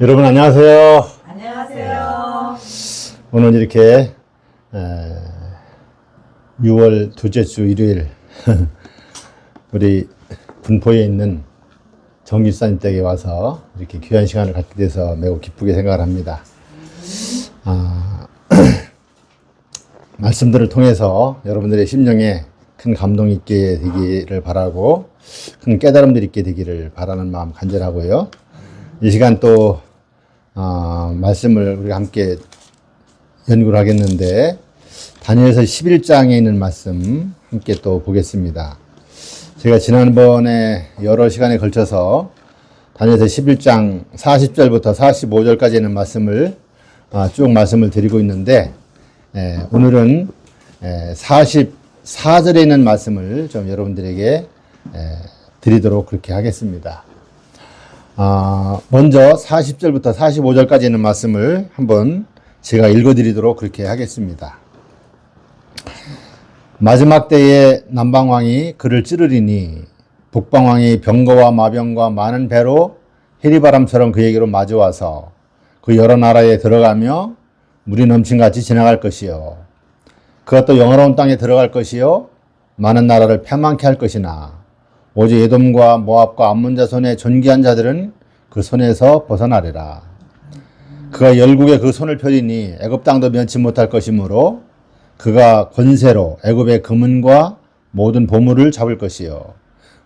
여러분 안녕하세요. 안녕하세요. 오늘 이렇게 6월 둘째 주 일요일 우리 분포에 있는 정길사님 댁에 와서 이렇게 귀한 시간을 갖게 돼서 매우 기쁘게 생각을 합니다. 말씀들을 통해서 여러분들의 심령에 큰 감동이 있게 되기를 바라고 큰 깨달음들이 있게 되기를 바라는 마음 간절하고요. 이 시간 또 말씀을 우리가 함께 연구를 하겠는데 다니엘서 11장에 있는 말씀 함께 또 보겠습니다. 제가 지난번에 여러 시간에 걸쳐서 다니엘서 11장 40절부터 45절까지 있는 말씀을 쭉 말씀을 드리고 있는데 오늘은 44절에 있는 말씀을 좀 여러분들에게 드리도록 그렇게 하겠습니다. 먼저 40절부터 45절까지 있는 말씀을 한번 제가 읽어드리도록 그렇게 하겠습니다. 마지막 때에 남방왕이 그를 찌르리니 북방왕이 병거와 마병과 많은 배로 해리바람처럼 그에게로 마주와서 그 여러 나라에 들어가며 물이 넘친같이 지나갈 것이요 그가 또 영화로운 땅에 들어갈 것이요 많은 나라를 패망케 할 것이나 오직 에돔과 모압과 암몬 자손의 존귀한 자들은 그 손에서 벗어나리라. 그가 열국에 그 손을 펴리니 애굽 땅도 면치 못할 것이므로 그가 권세로 애굽의 금은과 모든 보물을 잡을 것이요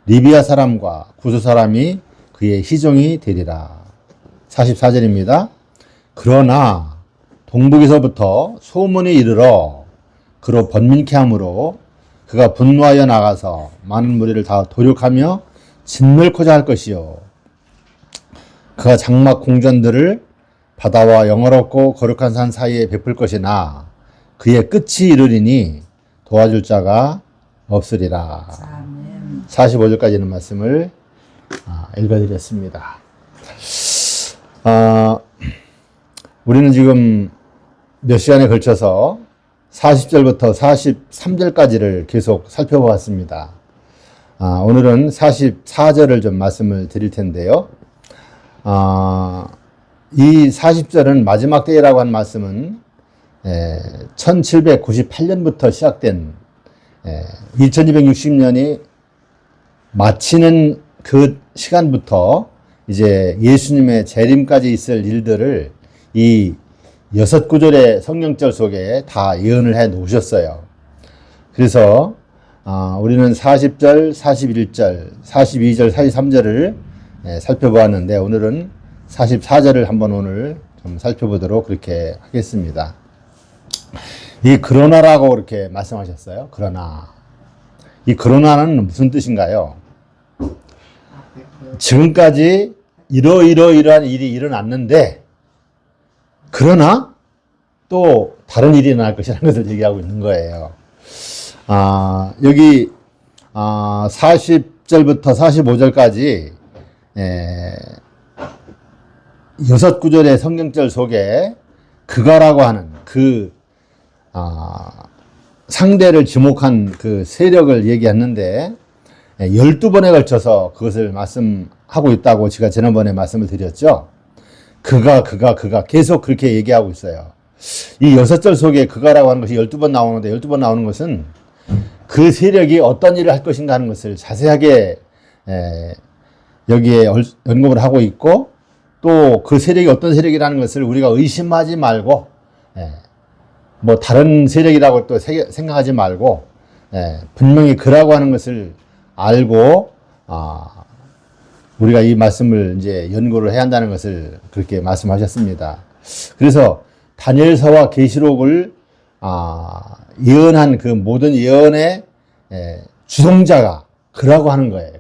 리비아 사람과 구스 사람이 그의 희종이 되리라. 44절입니다. 그러나 동북에서부터 소문이 이르러 그로 번민케 하므로 그가 분노하여 나가서 많은 무리를 다 도륙하며 짓밟고자 할 것이요 그가 장막 공전들을 바다와 영화롭고 거룩한 산 사이에 베풀 것이나 그의 끝이 이르리니 도와줄 자가 없으리라. 아멘. 45절까지 있는 말씀을 읽어드렸습니다. 우리는 지금 몇 시간에 걸쳐서 40절부터 43절까지를 계속 살펴보았습니다. 오늘은 44절을 좀 말씀을 드릴 텐데요. 이 40절은 마지막 때라고 한 말씀은 1798년부터 시작된 2260년이 마치는 그 시간부터 이제 예수님의 재림까지 있을 일들을 이 6구절의 성경절 속에 다 예언을 해 놓으셨어요. 그래서 우리는 40절, 41절, 42절, 43절을 살펴보았는데 오늘은 44절을 한번 오늘 좀 살펴보도록 그렇게 하겠습니다. 이 그러나라고 그렇게 말씀하셨어요. 그러나. 이 그러나는 무슨 뜻인가요? 지금까지 이러이러이러한 일이 일어났는데 그러나 또 다른 일이 일어날 것이라는 것을 얘기하고 있는 거예요. 여기 40절부터 45절까지 6구절의 성경절 속에 그가라고 하는 그 상대를 지목한 그 세력을 얘기했는데 12번에 걸쳐서 그것을 말씀하고 있다고 제가 지난번에 말씀을 드렸죠. 그가 계속 그렇게 얘기하고 있어요. 이 6절 속에 그가라고 하는 것이 12번 나오는데 12번 나오는 것은 그 세력이 어떤 일을 할 것인가 하는 것을 자세하게 여기에 언급을 하고 있고 또 그 세력이 어떤 세력이라는 것을 우리가 의심하지 말고 뭐 다른 세력이라고 또 생각하지 말고 분명히 그라고 하는 것을 알고 우리가 이 말씀을 이제 연구를 해야 한다는 것을 그렇게 말씀하셨습니다. 그래서 다니엘서와 계시록을 예언한 그 모든 예언의 주동자가 그라고 하는 거예요.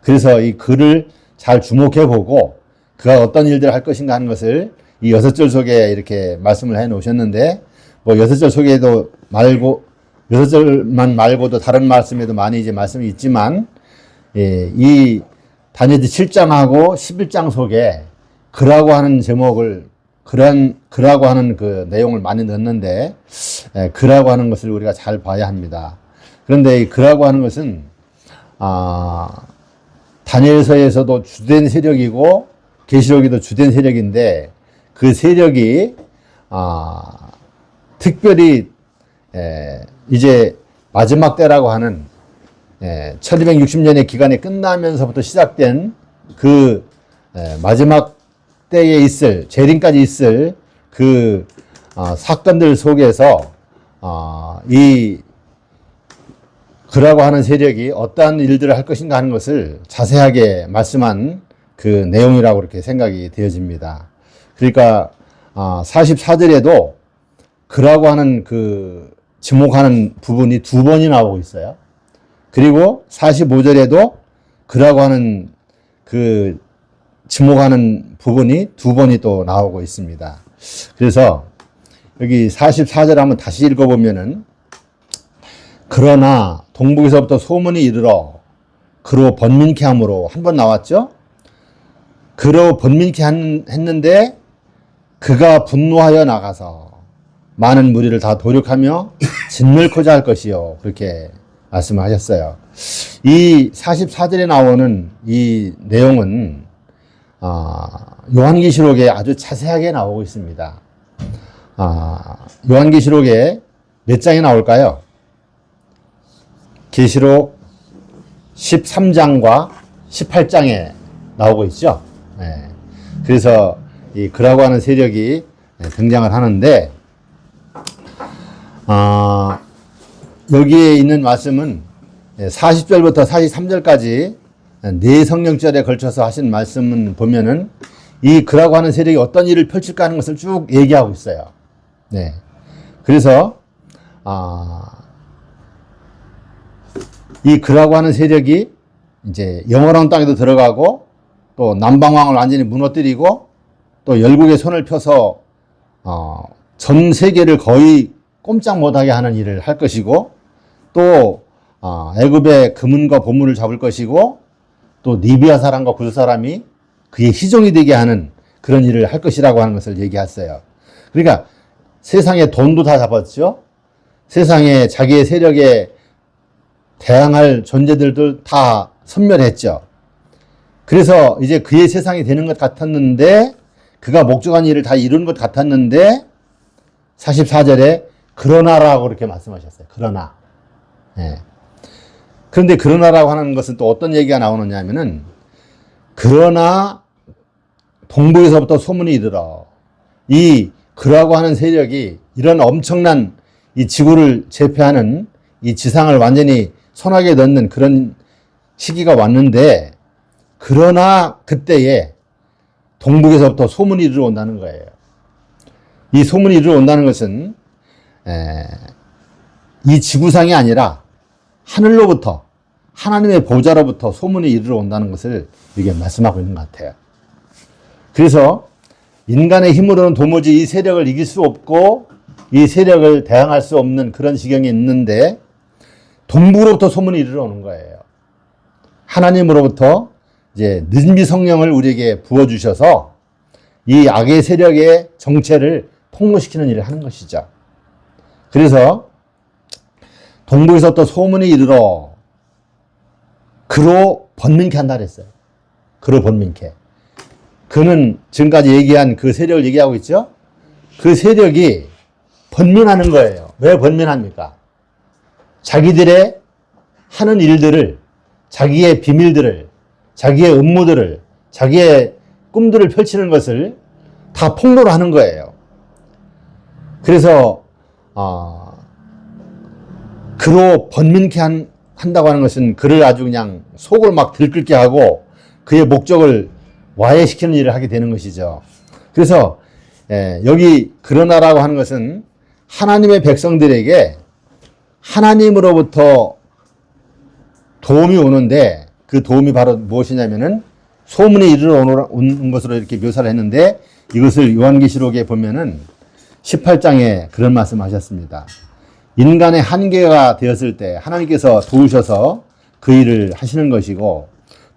그래서 이 글을 잘 주목해 보고 그가 어떤 일들을 할 것인가 하는 것을 이 6절 속에 이렇게 말씀을 해 놓으셨는데 뭐 6절 속에도 말고 6절만 말고도 다른 말씀에도 많이 이제 말씀이 있지만 이 다니엘 7장하고 11장 속에 그라고 하는 제목을 그라고 하는 그 내용을 많이 넣었는데 그라고 하는 것을 우리가 잘 봐야 합니다. 그런데 이 그라고 하는 것은 다니엘서에서도 주된 세력이고 계시록에도 주된 세력인데 그 세력이 특별히 이제 마지막 때라고 하는 1260년의 기간이 끝나면서부터 시작된 그 마지막 때에 있을 재림까지 있을 그 사건들 속에서 이 그라고 하는 세력이 어떠한 일들을 할 것인가 하는 것을 자세하게 말씀한 그 내용이라고 그렇게 생각이 되어집니다. 그러니까 44절에도 그라고 하는 그 지목하는 부분이 두 번이 나오고 있어요. 그리고 45절에도 그라고 하는 그 지목하는 부분이 두 번이 또 나오고 있습니다. 그래서 여기 44절 한번 다시 읽어보면은 그러나 동북에서부터 소문이 이르러 그로 번민케 함으로 한 번 나왔죠. 그로 번민케 했는데 그가 분노하여 나가서 많은 무리를 다 도륙하며 짓밟고자 할 것이요. 그렇게 말씀하셨어요. 이 44절에 나오는 이 내용은 요한계시록에 아주 자세하게 나오고 있습니다. 요한계시록에 몇 장이 나올까요? 계시록 13장과 18장에 나오고 있죠. 그래서 이 그라고 하는 세력이 등장을 하는데 여기에 있는 말씀은 40절부터 43절까지 네 성령절에 걸쳐서 하신 말씀은 보면은 이 그라고 하는 세력이 어떤 일을 펼칠까 하는 것을 쭉 얘기하고 있어요. 네. 그래서 이 그라고 하는 세력이 이제 영원한 땅에도 들어가고 또 남방왕을 완전히 무너뜨리고 또 열국의 손을 펴서 전 세계를 거의 꼼짝 못하게 하는 일을 할 것이고 또 애굽의 금은과 보물을 잡을 것이고 또 리비아 사람과 구스 사람이 그의 희종이 되게 하는 그런 일을 할 것이라고 하는 것을 얘기했어요. 그러니까 세상의 돈도 다 잡았죠. 세상에 자기의 세력에 대항할 존재들도 다 섬멸했죠. 그래서 이제 그의 세상이 되는 것 같았는데 그가 목적한 일을 다 이룬 것 같았는데 44절에 그러나라고 그렇게 말씀하셨어요. 그러나. 그런데 그러나라고 하는 것은 또 어떤 얘기가 나오느냐 하면은 그러나 동북에서부터 소문이 이르러 이 그라고 하는 세력이 이런 엄청난 이 지구를 제패하는 이 지상을 완전히 손아귀에 넣는 그런 시기가 왔는데 그러나 그때에 동북에서부터 소문이 이르러 온다는 거예요. 이 소문이 이르러 온다는 것은 이 지구상이 아니라 하늘로부터 하나님의 보좌로부터 소문이 이르러 온다는 것을 이게 말씀하고 있는 것 같아요. 그래서 인간의 힘으로는 도무지 이 세력을 이길 수 없고 이 세력을 대항할 수 없는 그런 지경이 있는데 동북으로부터 소문이 이르러 오는 거예요. 하나님으로부터 이제 능비 성령을 우리에게 부어주셔서 이 악의 세력의 정체를 폭로시키는 일을 하는 것이죠. 그래서 동북에서 또 소문이 이르러 그로 번민케 한다 그랬어요. 그로 번민케. 그는 지금까지 얘기한 그 세력을 얘기하고 있죠. 그 세력이 번민하는 거예요. 왜 번민합니까? 자기들의 하는 일들을, 자기의 비밀들을, 자기의 음모들을, 자기의 꿈들을 펼치는 것을 다 폭로를 하는 거예요. 그래서 그로 번민케 한다고 하는 것은 그를 아주 그냥 속을 막 들끓게 하고 그의 목적을 와해시키는 일을 하게 되는 것이죠. 그래서 여기 그러나라고 하는 것은 하나님의 백성들에게 하나님으로부터 도움이 오는데 그 도움이 바로 무엇이냐면은 소문이 이르러 오는 것으로 이렇게 묘사를 했는데 이것을 요한계시록에 보면은 18장에 그런 말씀 하셨습니다. 인간의 한계가 되었을 때 하나님께서 도우셔서 그 일을 하시는 것이고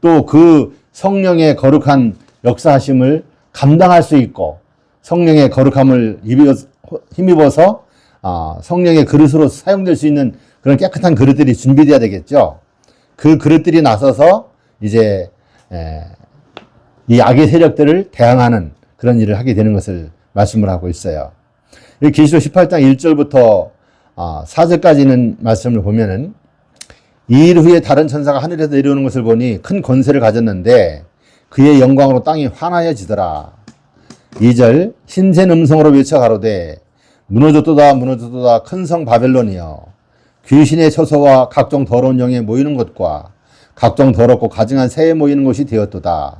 또 그 성령의 거룩한 역사하심을 감당할 수 있고 성령의 거룩함을 힘입어서 성령의 그릇으로 사용될 수 있는 그런 깨끗한 그릇들이 준비되어야 되겠죠. 그 그릇들이 나서서 이제 이 악의 세력들을 대항하는 그런 일을 하게 되는 것을 말씀을 하고 있어요. 이 계시록 18장 1절부터 4절까지 있는 말씀을 보면은 이 일 후에 다른 천사가 하늘에서 내려오는 것을 보니 큰 권세를 가졌는데 그의 영광으로 땅이 환하여지더라. 2절 신센 음성으로 외쳐 가로되 무너졌도다 무너졌도다 큰 성 바벨론이여 귀신의 처소와 각종 더러운 영에 모이는 것과 각종 더럽고 가증한 새에 모이는 곳이 되었도다.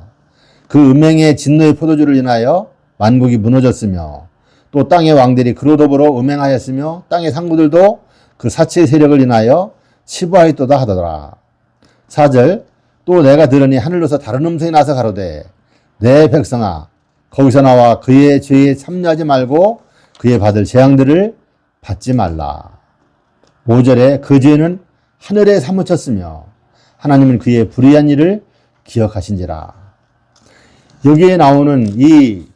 그 음행의 진노의 포도주를 인하여 만국이 무너졌으며 또 땅의 왕들이 그로 더불어 음행하였으며 땅의 상구들도 그 사치의 세력을 인하여 치부하였도다 하더라. 4절 또 내가 들으니 하늘로서 다른 음성이 나서 가로되 내 백성아 거기서 나와 그의 죄에 참여하지 말고 그의 받을 재앙들을 받지 말라. 5절에 그 죄는 하늘에 사무쳤으며 하나님은 그의 불의한 일을 기억하신지라. 여기에 나오는 이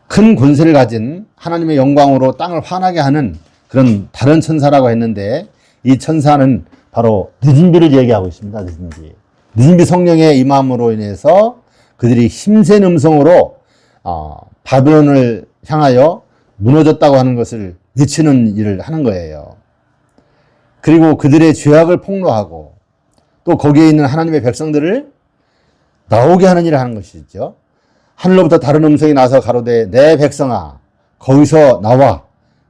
큰 권세를 가진 하나님의 영광으로 땅을 환하게 하는 그런 다른 천사라고 했는데 이 천사는 바로 느진비를 얘기하고 있습니다. 느진비 성령의 임함으로 인해서 그들이 힘센 음성으로 바벨론을 향하여 무너졌다고 하는 것을 외치는 일을 하는 거예요. 그리고 그들의 죄악을 폭로하고 또 거기에 있는 하나님의 백성들을 나오게 하는 일을 하는 것이죠. 하늘로부터 다른 음성이 나서 가로되 내 백성아 거기서 나와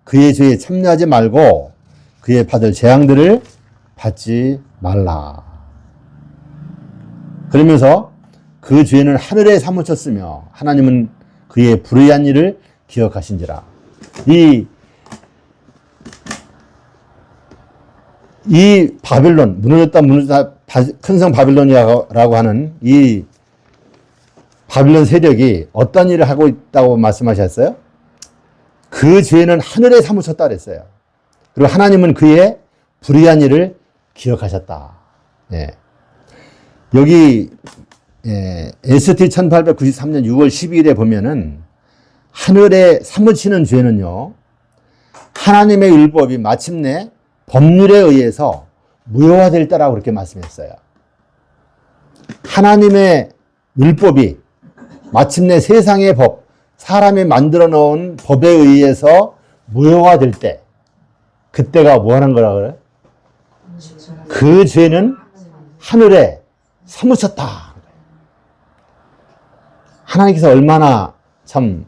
그의 죄에 참여하지 말고 그의 받을 재앙들을 받지 말라. 그러면서 그 죄는 하늘에 사무쳤으며 하나님은 그의 불의한 일을 기억하신지라. 이 바벨론, 무너졌다 큰 성 바벨론이라고 하는 이 바벨론 세력이 어떤 일을 하고 있다고 말씀하셨어요? 그 죄는 하늘에 사무쳤다 그랬어요. 그리고 하나님은 그의 불의한 일을 기억하셨다. 예. 여기 ST 1893년 6월 12일에 보면은 하늘에 사무치는 죄는요, 하나님의 율법이 마침내 법률에 의해서 무효화될 때라고 그렇게 말씀했어요. 하나님의 율법이 마침내 세상의 법, 사람이 만들어 놓은 법에 의해서 무효화될 때, 그때가 뭐 하는 거라 그래요? 그 죄는 하늘에 사무쳤다. 하나님께서 얼마나 참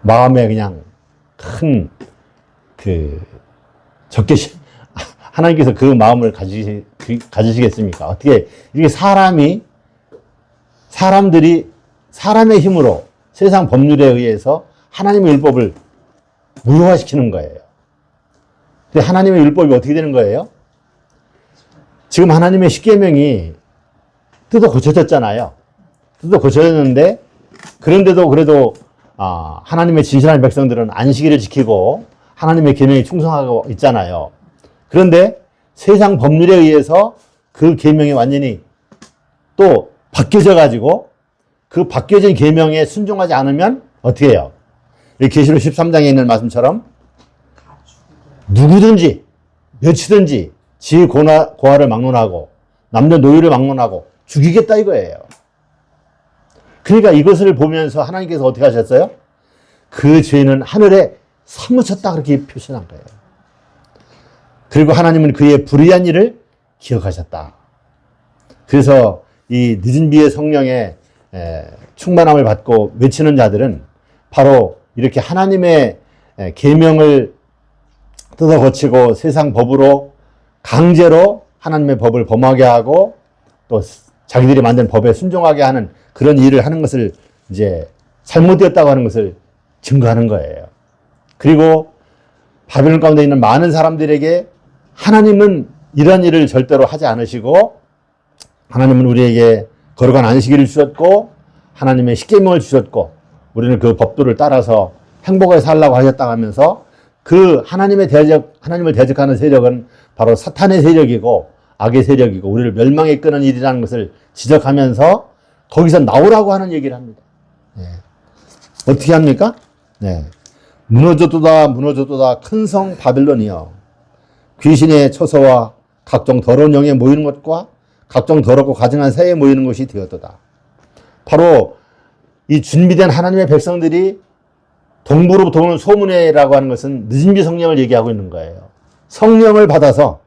마음에 그냥 큰 하나님께서 그 마음을 가지시겠습니까? 어떻게 이게 사람들이 사람의 힘으로 세상 법률에 의해서 하나님의 율법을 무효화시키는 거예요. 근데 하나님의 율법이 어떻게 되는 거예요? 지금 하나님의 십계명이 뜯어 고쳐졌잖아요. 뜯어 고쳐졌는데 그런데도 그래도 하나님의 진실한 백성들은 안식일을 지키고 하나님의 계명에 충성하고 있잖아요. 그런데 세상 법률에 의해서 그 계명이 완전히 또 바뀌어져 가지고 그 바뀌어진 계명에 순종하지 않으면 어떻게 해요? 이 계시록 13장에 있는 말씀처럼 누구든지 몇이든지 지의 고아를 막론하고 남녀노유를 막론하고 죽이겠다 이거예요. 그러니까 이것을 보면서 하나님께서 어떻게 하셨어요? 그 죄는 하늘에 사무쳤다 그렇게 표현한 거예요. 그리고 하나님은 그의 불의한 일을 기억하셨다. 그래서 이 늦은 비의 성령의 충만함을 받고 외치는 자들은 바로 이렇게 하나님의 계명을 뜯어 고치고 세상 법으로 강제로 하나님의 법을 범하게 하고 또 자기들이 만든 법에 순종하게 하는 그런 일을 하는 것을 이제 잘못되었다고 하는 것을 증거하는 거예요. 그리고 바벨론 가운데 있는 많은 사람들에게 하나님은 이런 일을 절대로 하지 않으시고 하나님은 우리에게 거룩한 안식일을 주셨고 하나님의 십계명을 주셨고 우리는 그 법도를 따라서 행복하게 살라고 하셨다고 하면서 그 하나님을 대적하는 세력은 바로 사탄의 세력이고 악의 세력이고 우리를 멸망에 끄는 일이라는 것을 지적하면서 거기서 나오라고 하는 얘기를 합니다. 네. 어떻게 합니까? 네. 무너졌도다 무너졌도다 큰 성 바벨론이여 귀신의 처소와 각종 더러운 영에 모이는 것과 각종 더럽고 가증한 새에 모이는 것이 되었도다. 바로 이 준비된 하나님의 백성들이 동부로부터 오는 소문회라고 하는 것은 늦은비 성령을 얘기하고 있는 거예요. 성령을 받아서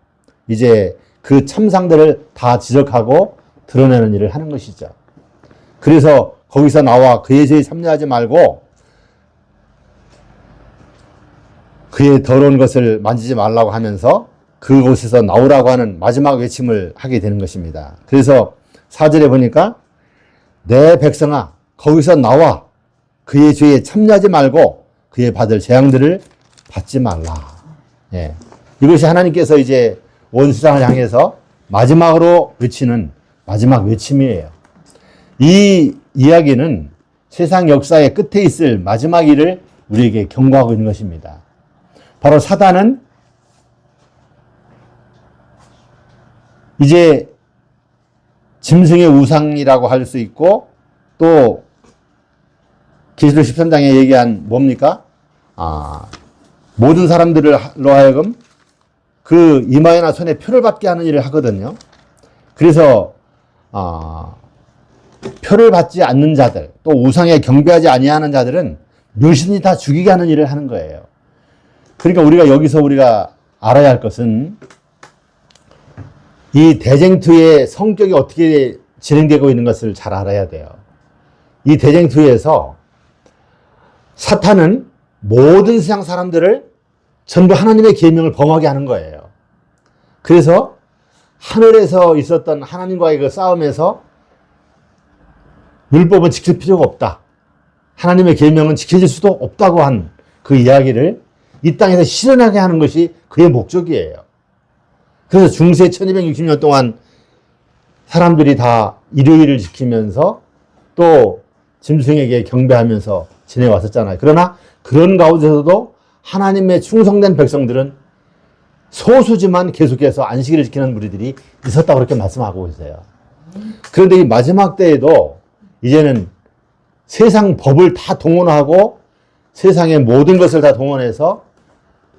이제 그 참상들을 다 지적하고 드러내는 일을 하는 것이죠. 그래서 거기서 나와 그의 죄에 참여하지 말고 그의 더러운 것을 만지지 말라고 하면서 그곳에서 나오라고 하는 마지막 외침을 하게 되는 것입니다. 그래서 4절에 보니까 내 백성아 거기서 나와 그의 죄에 참여하지 말고 그의 받을 재앙들을 받지 말라. 예. 이것이 하나님께서 이제 온 세상을 향해서 마지막으로 외치는 마지막 외침이에요. 이 이야기는 세상 역사의 끝에 있을 마지막 일을 우리에게 경고하고 있는 것입니다. 바로 사단은 이제 짐승의 우상이라고 할 수 있고 또 계시록 13장에 얘기한 뭡니까? 모든 사람들로 하여금 그 이마에나 손에 표를 받게 하는 일을 하거든요. 그래서 표를 받지 않는 자들 또 우상에 경배하지 아니하는 자들은 묘신이 다 죽이게 하는 일을 하는 거예요. 그러니까 우리가 여기서 우리가 알아야 할 것은 이 대쟁투의 성격이 어떻게 진행되고 있는 것을 잘 알아야 돼요. 이 대쟁투에서 사탄은 모든 세상 사람들을 전부 하나님의 계명을 범하게 하는 거예요. 그래서 하늘에서 있었던 하나님과의 그 싸움에서 율법은 지킬 필요가 없다. 하나님의 계명은 지켜질 수도 없다고 한 그 이야기를 이 땅에서 실현하게 하는 것이 그의 목적이에요. 그래서 중세 1260년 동안 사람들이 다 일요일을 지키면서 또 짐승에게 경배하면서 지내왔었잖아요. 그러나 그런 가운데서도 하나님의 충성된 백성들은 소수지만 계속해서 안식일을 지키는 무리들이 있었다고 그렇게 말씀하고 있어요. 그런데 이 마지막 때에도 이제는 세상 법을 다 동원하고 세상의 모든 것을 다 동원해서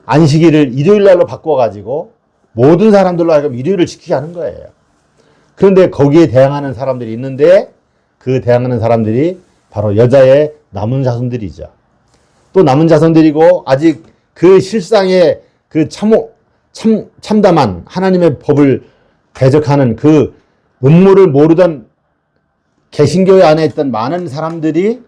안식일을 일요일 날로 바꿔가지고 모든 사람들로 하여금 일요일을 지키게 하는 거예요. 그런데 거기에 대항하는 사람들이 있는데 그 대항하는 사람들이 바로 여자의 남은 자손들이죠. 또 남은 자손들이고 아직 그 실상의 그 참담한 하나님의 법을 대적하는 그 음모를 모르던 개신교회 안에 있던 많은 사람들이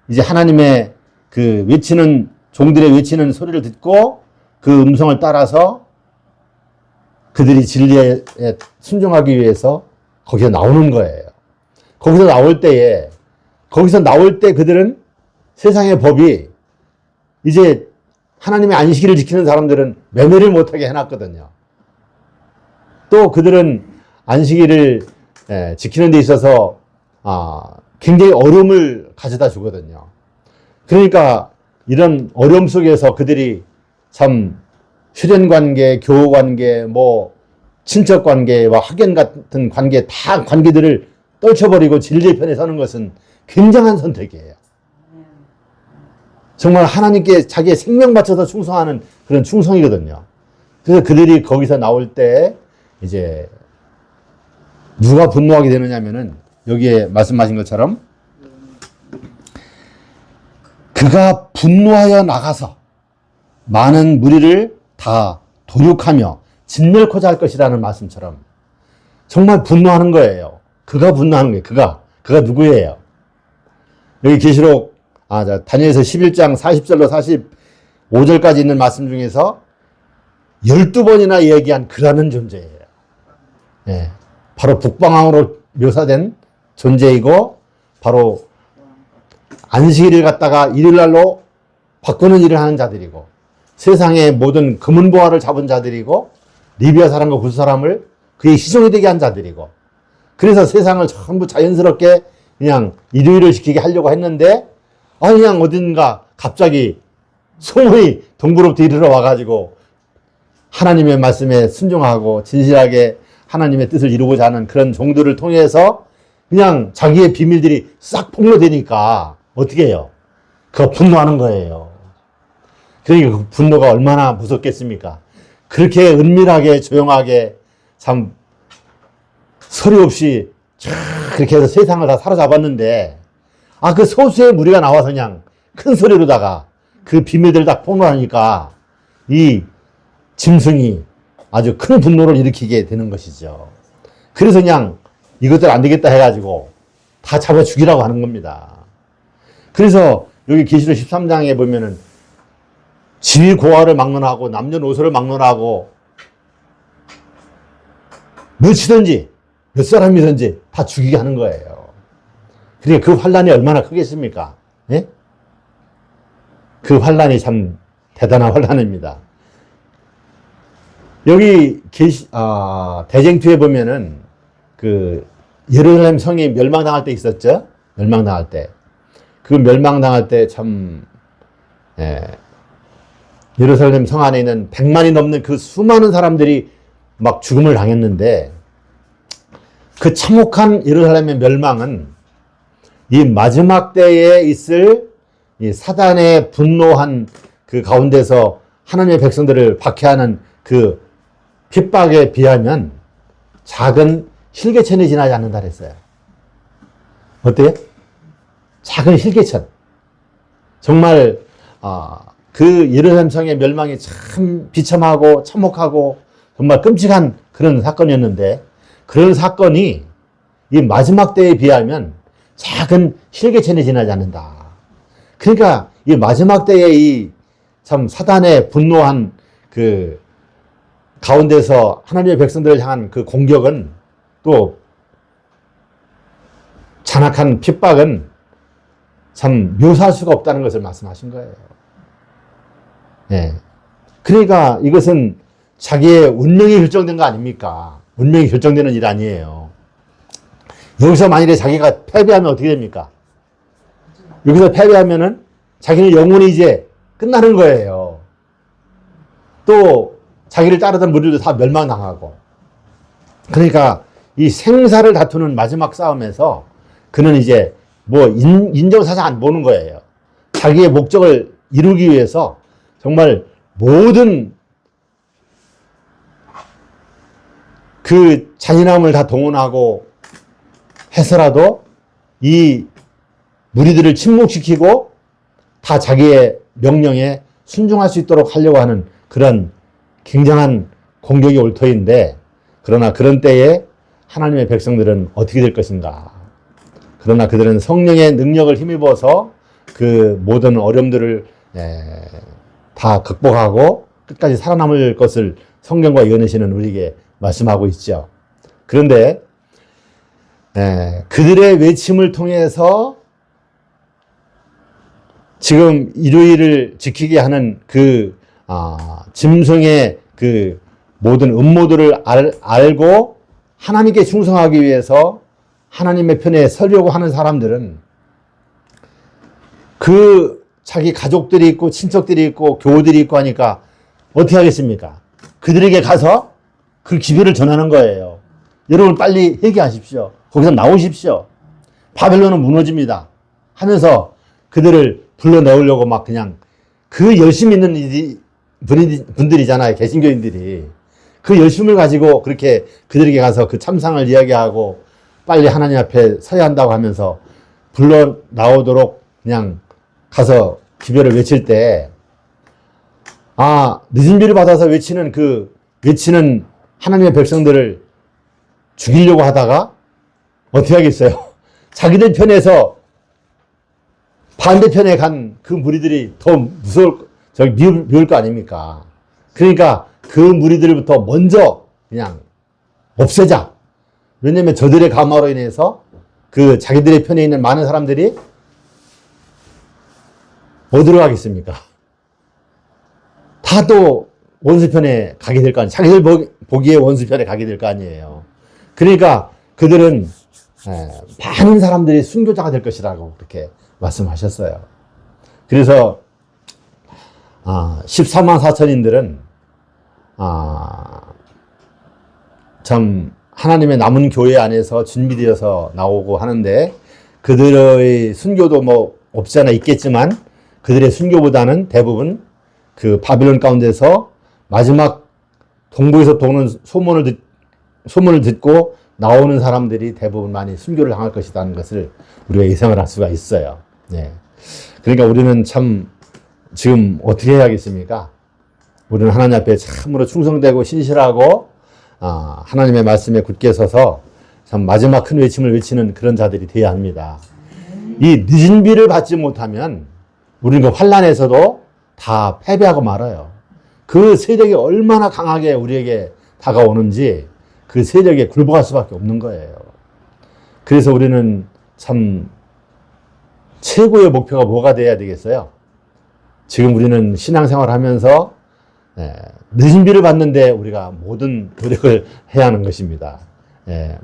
이제 하나님의 그 외치는 종들의 외치는 소리를 듣고 그 음성을 따라서 그들이 진리에 순종하기 위해서 거기서 나오는 거예요. 거기서 나올 때 그들은 세상의 법이 이제 하나님의 안식일을 지키는 사람들은 매매를 못하게 해놨거든요. 또 그들은 안식일을 지키는 데 있어서 굉장히 어려움을 가져다 주거든요. 그러니까 이런 어려움 속에서 그들이 참血缘관계, 교우관계, 뭐 친척관계와 학연 같은 관계 다 관계들을 떨쳐버리고 진리의 편에 서는 것은 굉장한 선택이에요. 정말 하나님께 자기의 생명 바쳐서 충성하는 그런 충성이거든요. 그래서 그들이 거기서 나올 때 이제 누가 분노하게 되느냐면은 여기에 말씀하신 것처럼 그가 분노하여 나가서 많은 무리를 다 도륙하며 진멸코자 할 것이라는 말씀처럼 정말 분노하는 거예요. 그가 분노하는 거예요. 그가 누구예요? 여기 계시록 다니엘서 11장 40절로 45절까지 있는 말씀 중에서 12번이나 얘기한 그라는 존재예요. 네, 바로 북방왕으로 묘사된 존재이고 바로 안식일을 갖다가 일요일날로 바꾸는 일을 하는 자들이고 세상의 모든 금은보화를 잡은 자들이고 리비아 사람과 구스 사람을 그의 희종이 되게 한 자들이고 그래서 세상을 전부 자연스럽게 그냥 일요일을 지키게 하려고 했는데 그냥 어딘가 갑자기 소문이 동부로부터 이르러 와가지고 하나님의 말씀에 순종하고 진실하게 하나님의 뜻을 이루고자 하는 그런 종들을 통해서 그냥 자기의 비밀들이 싹 폭로되니까 어떻게 해요? 그거 분노하는 거예요. 그러니까 그 분노가 얼마나 무섭겠습니까? 그렇게 은밀하게 조용하게 참 서류 없이 쫙 그렇게 해서 세상을 다 사로잡았는데, 그 소수의 무리가 나와서 그냥 큰 소리로다가 그 비밀들을 다 폭로하니까 이 짐승이 아주 큰 분노를 일으키게 되는 것이죠. 그래서 그냥 이것들 안 되겠다 해가지고 다 잡아 죽이라고 하는 겁니다. 그래서 여기 계시록 13장에 보면은 지위 고하를 막론하고 남녀노소를 막론하고 무엇이든지 몇 사람이든지 다 죽이게 하는 거예요. 그러니까 그 환란이 얼마나 크겠습니까? 예? 그 환란이 참 대단한 환란입니다. 여기 대쟁투에 보면은 그 예루살렘 성이 멸망당할 때 있었죠? 멸망당할 때. 그 멸망당할 때 참, 예루살렘 성 안에 있는 100만이 넘는 그 수많은 사람들이 막 죽음을 당했는데, 그 참혹한 예루살렘의 멸망은 이 마지막 때에 있을 이 사단의 분노한 그 가운데서 하나님의 백성들을 박해하는 그 핍박에 비하면 작은 실개천이 지나지 않는다 그랬어요. 어때요? 작은 실개천. 정말 그 예루살렘 성의 멸망이 참 비참하고 참혹하고 정말 끔찍한 그런 사건이었는데, 그런 사건이 이 마지막 때에 비하면 작은 실개천이 지나지 않는다. 그러니까 이 마지막 때에 이 참 사단의 분노한 그 가운데서 하나님의 백성들을 향한 그 공격은, 또 잔악한 핍박은 참 묘사할 수가 없다는 것을 말씀하신 거예요. 예. 그러니까 이것은 자기의 운명이 결정된 거 아닙니까? 운명이 결정되는 일 아니에요. 여기서 만일에 자기가 패배하면 어떻게 됩니까? 여기서 패배하면은 자기는 영원히 이제 끝나는 거예요. 또 자기를 따르던 무리도 다 멸망당하고. 그러니까 이 생사를 다투는 마지막 싸움에서 그는 이제 뭐 인정사상 안 보는 거예요. 자기의 목적을 이루기 위해서 정말 모든 그 잔인함을 다 동원하고 해서라도 이 무리들을 침묵시키고 다 자기의 명령에 순종할 수 있도록 하려고 하는 그런 굉장한 공격이 올 터인데, 그러나 그런 때에 하나님의 백성들은 어떻게 될 것인가? 그러나 그들은 성령의 능력을 힘입어서 그 모든 어려움들을 다 극복하고 끝까지 살아남을 것을 성경과 예언하시는 우리에게 말씀하고 있죠. 그런데 그들의 외침을 통해서 지금 일요일을 지키게 하는 그 짐승의 그 모든 음모들을 알고 하나님께 충성하기 위해서 하나님의 편에 서려고 하는 사람들은 그 자기 가족들이 있고 친척들이 있고 교우들이 있고 하니까 어떻게 하겠습니까? 그들에게 가서 그 기별을 전하는 거예요. 여러분 빨리 회개하십시오. 거기서 나오십시오. 바벨론은 무너집니다. 하면서 그들을 불러내오려고 막 그냥 그 열심 있는 분들이잖아요. 개신교인들이. 그 열심을 가지고 그렇게 그들에게 가서 그 참상을 이야기하고 빨리 하나님 앞에 서야 한다고 하면서 불러 나오도록 그냥 가서 기별을 외칠 때, 늦은 비를 받아서 외치는 하나님의 백성들을 죽이려고 하다가 어떻게 하겠어요? 자기들 편에서 반대편에 간 그 무리들이 더 미울 거 아닙니까? 그러니까 그 무리들부터 먼저 그냥 없애자. 왜냐면 저들의 감화로 인해서 그 자기들의 편에 있는 많은 사람들이 어디로 가겠습니까? 다 또 원수편에 가게 될 거 아니에요. 자기들 보기에 원수편에 가게 될 거 아니에요. 그러니까 그들은 많은 사람들이 순교자가 될 것이라고 그렇게 말씀하셨어요. 그래서 14만 4천인들은 참 하나님의 남은 교회 안에서 준비되어서 나오고 하는데, 그들의 순교도 뭐 없지 않아 있겠지만 그들의 순교보다는 대부분 그 바빌론 가운데서 마지막 동부에서 도는 소문을 듣고 나오는 사람들이 대부분 많이 순교를 당할 것이라는 것을 우리가 예상을 할 수가 있어요. 예. 그러니까 우리는 참 지금 어떻게 해야겠습니까? 우리는 하나님 앞에 참으로 충성되고 신실하고 하나님의 말씀에 굳게 서서 참 마지막 큰 외침을 외치는 그런 자들이 되어야 합니다. 이 늦은 비를 받지 못하면 우리는 그 환난에서도 다 패배하고 말아요. 그 세력이 얼마나 강하게 우리에게 다가오는지 그 세력에 굴복할 수밖에 없는 거예요. 그래서 우리는 참 최고의 목표가 뭐가 돼야 되겠어요? 지금 우리는 신앙생활 하면서 늦은 비를 받는데 우리가 모든 노력을 해야 하는 것입니다.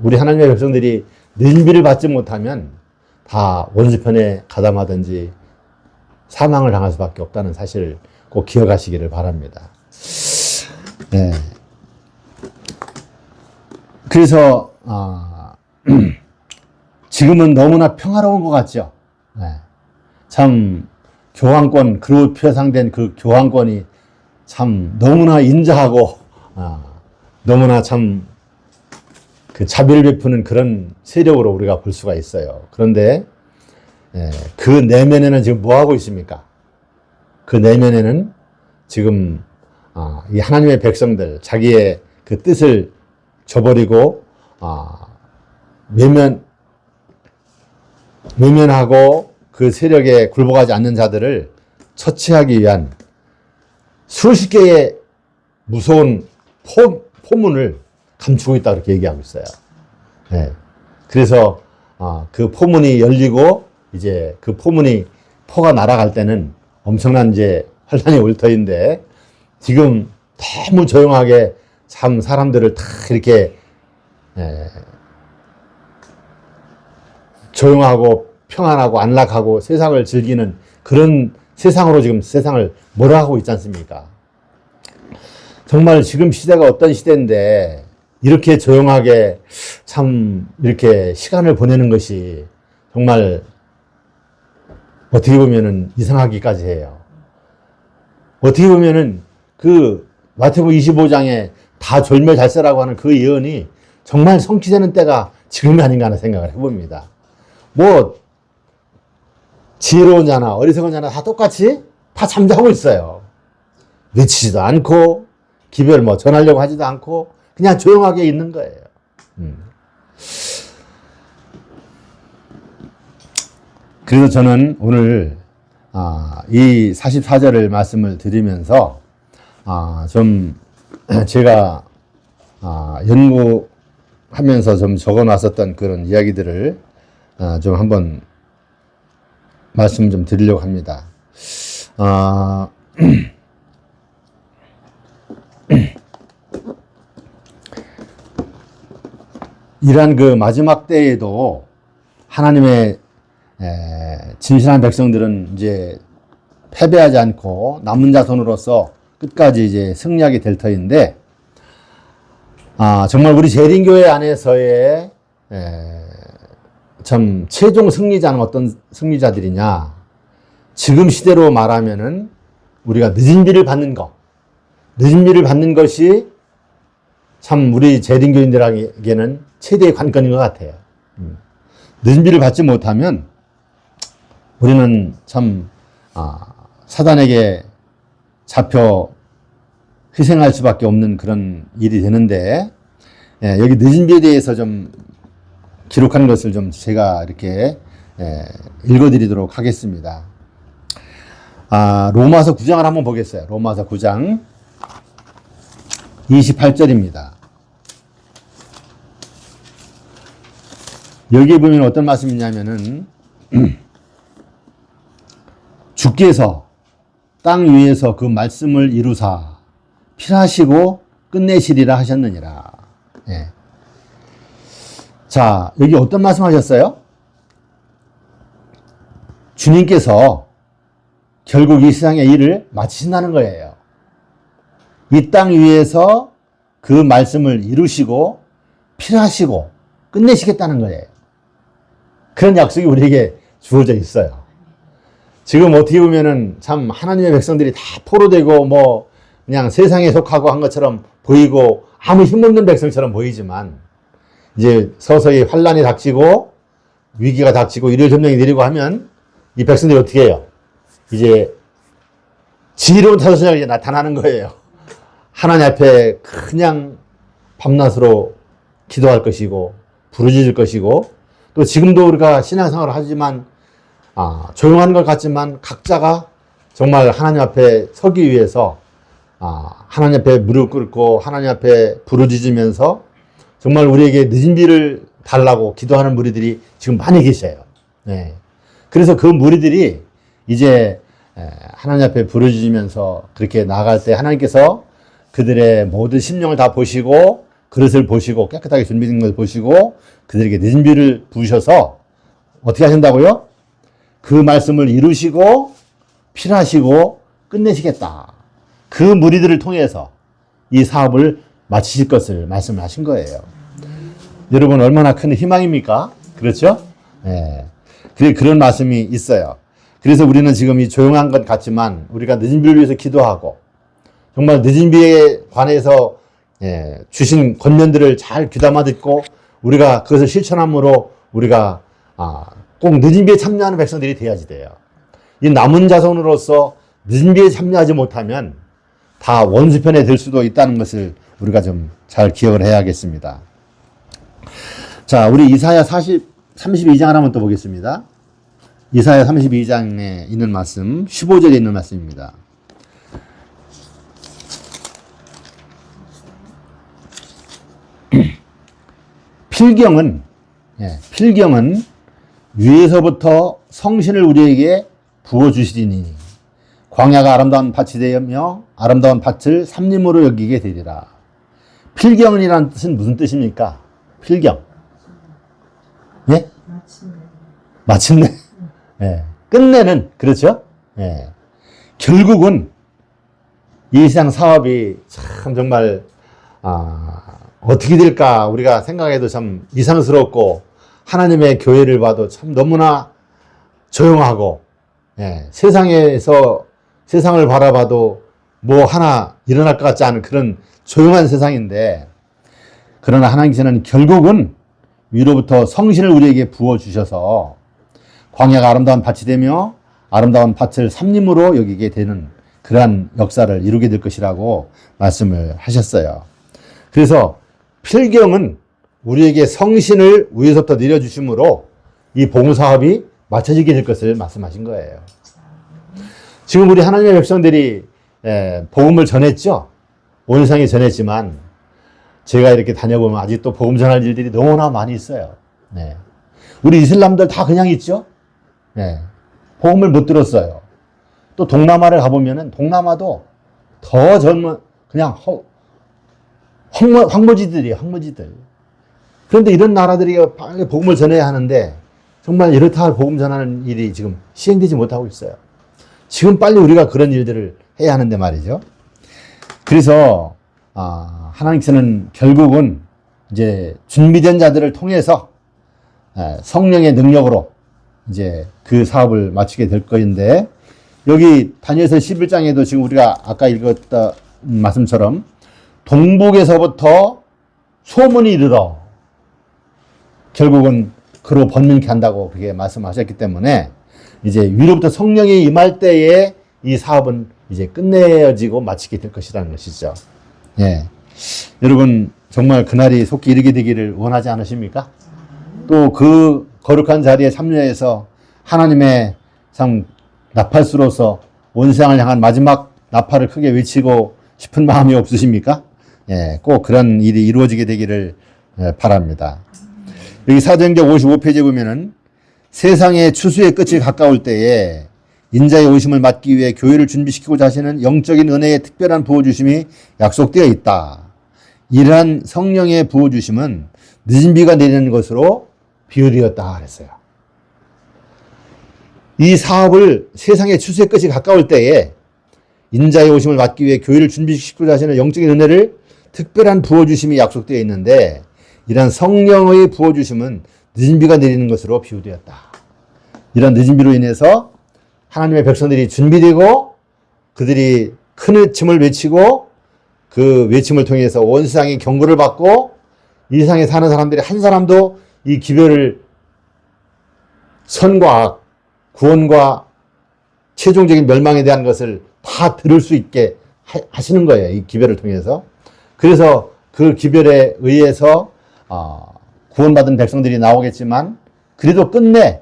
우리 하나님의 백성들이 늦은 비를 받지 못하면 다 원수편에 가담하든지 사망을 당할 수밖에 없다는 사실을 꼭 기억하시기를 바랍니다. 그래서 지금은 너무나 평화로운 것 같죠. 참 교황권, 그로 표상된 그 교황권이 참 너무나 인자하고 너무나 참 그 자비를 베푸는 그런 세력으로 우리가 볼 수가 있어요. 그런데 그 내면에는 지금 뭐 하고 있습니까? 그 내면에는 지금 이 하나님의 백성들 자기의 그 뜻을 저버리고 외면하고 그 세력에 굴복하지 않는 자들을 처치하기 위한 수십 개의 무서운 포문을 감추고 있다 그렇게 얘기하고 있어요. 그래서 그 포문이 열리고 이제 그 포가 날아갈 때는 엄청난 이제 환란이 올 터인데 지금 너무 조용하게 참 사람들을 다 이렇게 조용하고 평안하고 안락하고 세상을 즐기는 그런 세상으로 지금 세상을 몰아가고 있지 않습니까? 정말 지금 시대가 어떤 시대인데 이렇게 조용하게 참 이렇게 시간을 보내는 것이 정말 어떻게 보면은 이상하기까지 해요. 어떻게 보면은 그 마태복음 25장에 다 졸멸잘세라고 하는 그 예언이 정말 성취되는 때가 지금이 아닌가 하는 생각을 해봅니다. 뭐 지혜로운 자나 어리석은 자나 다 똑같이 다 잠자고 있어요. 외치지도 않고 기별 뭐 전하려고 하지도 않고 그냥 조용하게 있는 거예요. 그래서 저는 오늘 이 44절을 말씀을 드리면서 좀 제가 연구하면서 좀 적어놨었던 그런 이야기들을 좀 한번 말씀 좀 드리려고 합니다. 이러한 그 마지막 때에도 하나님의 진실한 백성들은 이제 패배하지 않고 남은 자손으로서 끝까지 이제 승리하게 될 터인데, 정말 우리 재림교회 안에서의 참 최종 승리자는 어떤 승리자들이냐? 지금 시대로 말하면은 우리가 늦은 비를 받는 것이 참 우리 재림교인들에게는 최대의 관건인 것 같아요. 늦은 비를 받지 못하면 우리는 참 사단에게 잡혀 희생할 수밖에 없는 그런 일이 되는데, 여기 늦은 비에 대해서 좀 기록한 것을 좀 제가 이렇게 읽어드리도록 하겠습니다. 로마서 9장을 한번 보겠어요. 로마서 9장 28절입니다. 여기에 보면 어떤 말씀이냐면은 주께서 땅 위에서 그 말씀을 이루사 필하시고 끝내시리라 하셨느니라. 자, 여기 어떤 말씀 하셨어요? 주님께서 결국 이 세상의 일을 마치신다는 거예요. 이 땅 위에서 그 말씀을 이루시고 필하시고 끝내시겠다는 거예요. 그런 약속이 우리에게 주어져 있어요. 지금 어떻게 보면은 참 하나님의 백성들이 다 포로되고 뭐 그냥 세상에 속하고 한 것처럼 보이고 아무 힘없는 백성처럼 보이지만 이제 서서히 환란이 닥치고 위기가 닥치고 일요일 점령이 내리고 하면 이 백성들이 어떻게 해요? 이제 지혜로운 자손이 이제 나타나는 거예요. 하나님 앞에 그냥 밤낮으로 기도할 것이고 부르짖을 것이고 또 지금도 우리가 신앙생활을 하지만 조용한 것 같지만 각자가 정말 하나님 앞에 서기 위해서 하나님 앞에 무릎 꿇고 하나님 앞에 부르짖으면서 정말 우리에게 늦은 비를 달라고 기도하는 무리들이 지금 많이 계셔요. 네. 그래서 그 무리들이 이제 하나님 앞에 부르짖으면서 그렇게 나아갈 때 하나님께서 그들의 모든 심령을 다 보시고 그릇을 보시고 깨끗하게 준비된 것을 보시고 그들에게 늦은 비를 부으셔서 어떻게 하신다고요? 그 말씀을 이루시고 필하시고 끝내시겠다. 그 무리들을 통해서 이 사업을 마치실 것을 말씀을 하신 거예요. 여러분 얼마나 큰 희망입니까? 그렇죠? 네. 그런 말씀이 있어요. 그래서 우리는 지금 이 조용한 것 같지만 우리가 늦은 비를 위해서 기도하고 정말 늦은 비에 관해서 주신 권면들을 잘 귀담아 듣고 우리가 그것을 실천함으로 우리가 꼭 늦은 비에 참여하는 백성들이 돼야지 돼요. 이 남은 자손으로서 늦은 비에 참여하지 못하면 다 원수편에 들 수도 있다는 것을 우리가 좀 잘 기억을 해야겠습니다. 자, 우리 이사야 32장을 한번 또 보겠습니다. 이사야 32장에 있는 말씀, 15절에 있는 말씀입니다. 필경은 위에서부터 성신을 우리에게 부어주시리니 광야가 아름다운 밭이 되며 아름다운 밭을 삼림으로 여기게 되리라. 필경이라는 뜻은 무슨 뜻입니까? 필경. 예? 마침내. 예. 끝내는, 그렇죠? 예. 결국은 이 세상 사업이 참 정말, 어떻게 될까 우리가 생각해도 참 이상스럽고 하나님의 교회를 봐도 참 너무나 조용하고, 예. 세상을 바라봐도 뭐 하나 일어날 것 같지 않은 그런 조용한 세상인데 그러나 하나님께서는 결국은 위로부터 성신을 우리에게 부어주셔서 광야가 아름다운 밭이 되며 아름다운 밭을 삼림으로 여기게 되는 그러한 역사를 이루게 될 것이라고 말씀을 하셨어요. 그래서 필경은 우리에게 성신을 위에서부터 내려주심으로 이 봉사업이 맞춰지게 될 것을 말씀하신 거예요. 지금 우리 하나님의 백성들이 복음을 전했죠. 온 세상에 전했지만 제가 이렇게 다녀보면 아직도 복음 전할 일들이 너무나 많이 있어요. 네. 우리 이슬람들 다 그냥 있죠. 네. 복음을 못 들었어요. 또 동남아를 가보면은 동남아도 더 젊은 그냥 황무지들이에요. 황무지들. 그런데 이런 나라들이 빨리 복음을 전해야 하는데 정말 이렇다 할 복음 전하는 일이 지금 시행되지 못하고 있어요. 지금 빨리 우리가 그런 일들을 해야 하는데 말이죠. 그래서 하나님께서는 결국은 이제 준비된 자들을 통해서 성령의 능력으로 이제 그 사업을 마치게 될 거인데 여기 다니엘서 11장에도 지금 우리가 아까 읽었던 말씀처럼 동북에서부터 소문이 이르러 결국은 그로 번민케 한다고 그렇게 말씀하셨기 때문에 이제 위로부터 성령이 임할 때에 이 사업은 이제 끝내어지고 마치게 될 것이라는 것이죠. 예. 여러분, 정말 그날이 속히 이르게 되기를 원하지 않으십니까? 또 그 거룩한 자리에 참여해서 하나님의 참 나팔수로서 온 세상을 향한 마지막 나팔을 크게 외치고 싶은 마음이 없으십니까? 예, 꼭 그런 일이 이루어지게 되기를 바랍니다. 여기 사도행전 55페이지에 보면은 세상의 추수의 끝이 가까울 때에 인자의 오심을 맞기 위해 교회를 준비시키고자 하시는 영적인 은혜의 특별한 부어주심이 약속되어 있다. 이러한 성령의 부어주심은 늦은 비가 내리는 것으로 비유되었다 그랬어요. 이 사업을 세상의 추수의 끝이 가까울 때에 인자의 오심을 맞기 위해 교회를 준비시키고자 하시는 영적인 은혜를 특별한 부어주심이 약속되어 있는데 이러한 성령의 부어주심은 늦은 비가 내리는 것으로 비유되었다. 이런 늦은 비로 인해서 하나님의 백성들이 준비되고 그들이 큰 외침을 외치고 그 외침을 통해서 온 세상이 경고를 받고 이 세상에 사는 사람들이 한 사람도 이 기별을 선과 악, 구원과 최종적인 멸망에 대한 것을 다 들을 수 있게 하시는 거예요. 이 기별을 통해서. 그래서 그 기별에 의해서 구원받은 백성들이 나오겠지만 그래도 끝내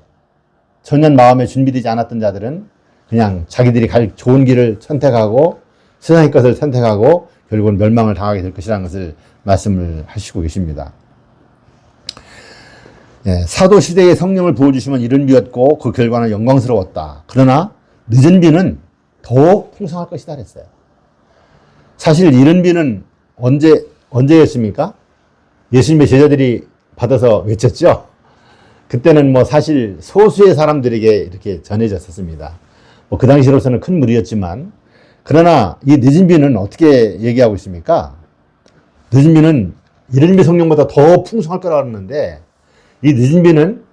전혀 마음에 준비되지 않았던 자들은 그냥 자기들이 갈 좋은 길을 선택하고 세상의 것을 선택하고 결국은 멸망을 당하게 될 것이라는 것을 말씀을 하시고 계십니다. 예, 사도 시대에 성령을 부어주시면 이른 비였고 그 결과는 영광스러웠다. 그러나 늦은 비는 더욱 풍성할 것이다 그랬어요. 사실 이른 비는 언제였습니까? 예수님의 제자들이 받아서 외쳤죠. 그때는 뭐 사실 소수의 사람들에게 이렇게 전해졌었습니다. 뭐 그 당시로서는 큰 무리였지만, 그러나 이 늦은 비는 어떻게 얘기하고 있습니까? 늦은 비는 이른 비 성령보다 더 풍성할 거라고 하는데, 이 늦은 비는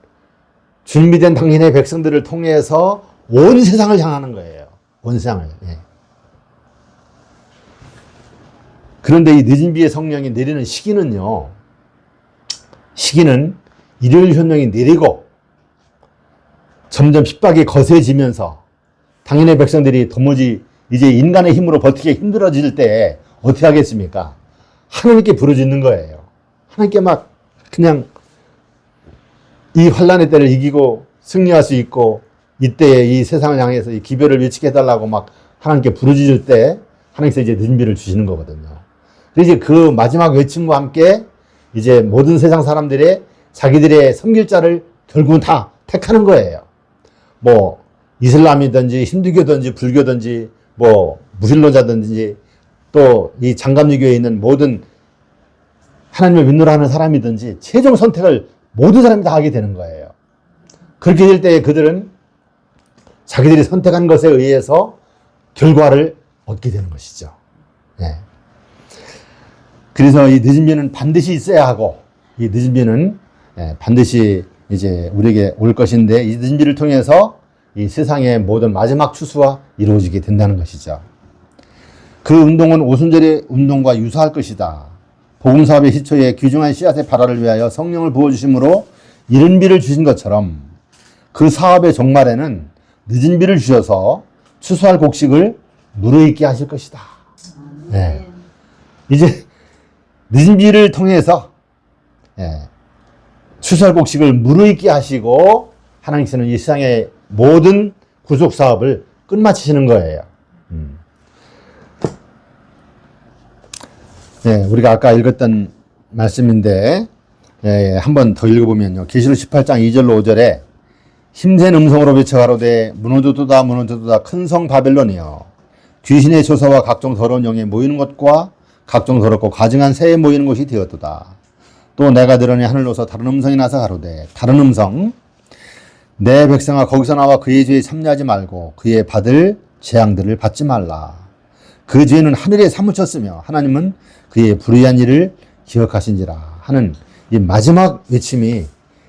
준비된 당신의 백성들을 통해서 온 세상을 향하는 거예요. 온 세상을. 예. 그런데 이 늦은 비의 성령이 내리는 시기는요, 시기는 일요일 현령이 내리고 점점 핍박이 거세지면서 당연히 백성들이 도무지 이제 인간의 힘으로 버티기 힘들어질 때 어떻게 하겠습니까? 하나님께 부르짖는 거예요. 하나님께 막 그냥 이 환란의 때를 이기고 승리할 수 있고 이때에 이 세상을 향해서 이 기별을 외치게 해달라고 막 하나님께 부르짖을 때 하나님께서 이제 늦은 비를 주시는 거거든요. 그래서 이제 그 마지막 외침과 함께 이제 모든 세상 사람들의 자기들의 섬길 자를 결국은 다 택하는 거예요. 뭐 이슬람이든지 힌두교든지 불교든지 뭐 무신론자든지 또 이 장감리교에 있는 모든 하나님을 믿노라 하는 사람이든지 최종 선택을 모든 사람이 다 하게 되는 거예요. 그렇게 될 때 그들은 자기들이 선택한 것에 의해서 결과를 얻게 되는 것이죠. 네. 그래서 이 늦은 비는 반드시 있어야 하고, 이 늦은 비는 반드시 이제 우리에게 올 것인데, 이 늦은 비를 통해서 이 세상의 모든 마지막 추수가 이루어지게 된다는 것이죠. 그 운동은 오순절의 운동과 유사할 것이다. 복음사업의 시초에 귀중한 씨앗의 발화를 위하여 성령을 부어주심으로 이른 비를 주신 것처럼 그 사업의 종말에는 늦은 비를 주셔서 추수할 곡식을 무르익게 하실 것이다. 네. 이제 늦은 비를 통해서 추수할 곡식을 무르익게 하시고 하나님께서는 이 세상의 모든 구속 사업을 끝마치시는 거예요. 네, 우리가 아까 읽었던 말씀인데 한 번 더 읽어보면요. 계시록 18장 2절로 5절에 힘센 음성으로 외쳐가로되 무너져도다 무너져도다 큰 성 바벨론이여 귀신의 조사와 각종 더러운 영에 모이는 것과 각종 더럽고 가증한 새에 모이는 곳이 되었도다. 또 내가 들으니 하늘로서 다른 음성이 나서 가로되 다른 음성 내 백성아 거기서 나와 그의 죄에 참여하지 말고 그의 받을 재앙들을 받지 말라. 그 죄는 하늘에 사무쳤으며 하나님은 그의 불의한 일을 기억하신지라 하는 이 마지막 외침이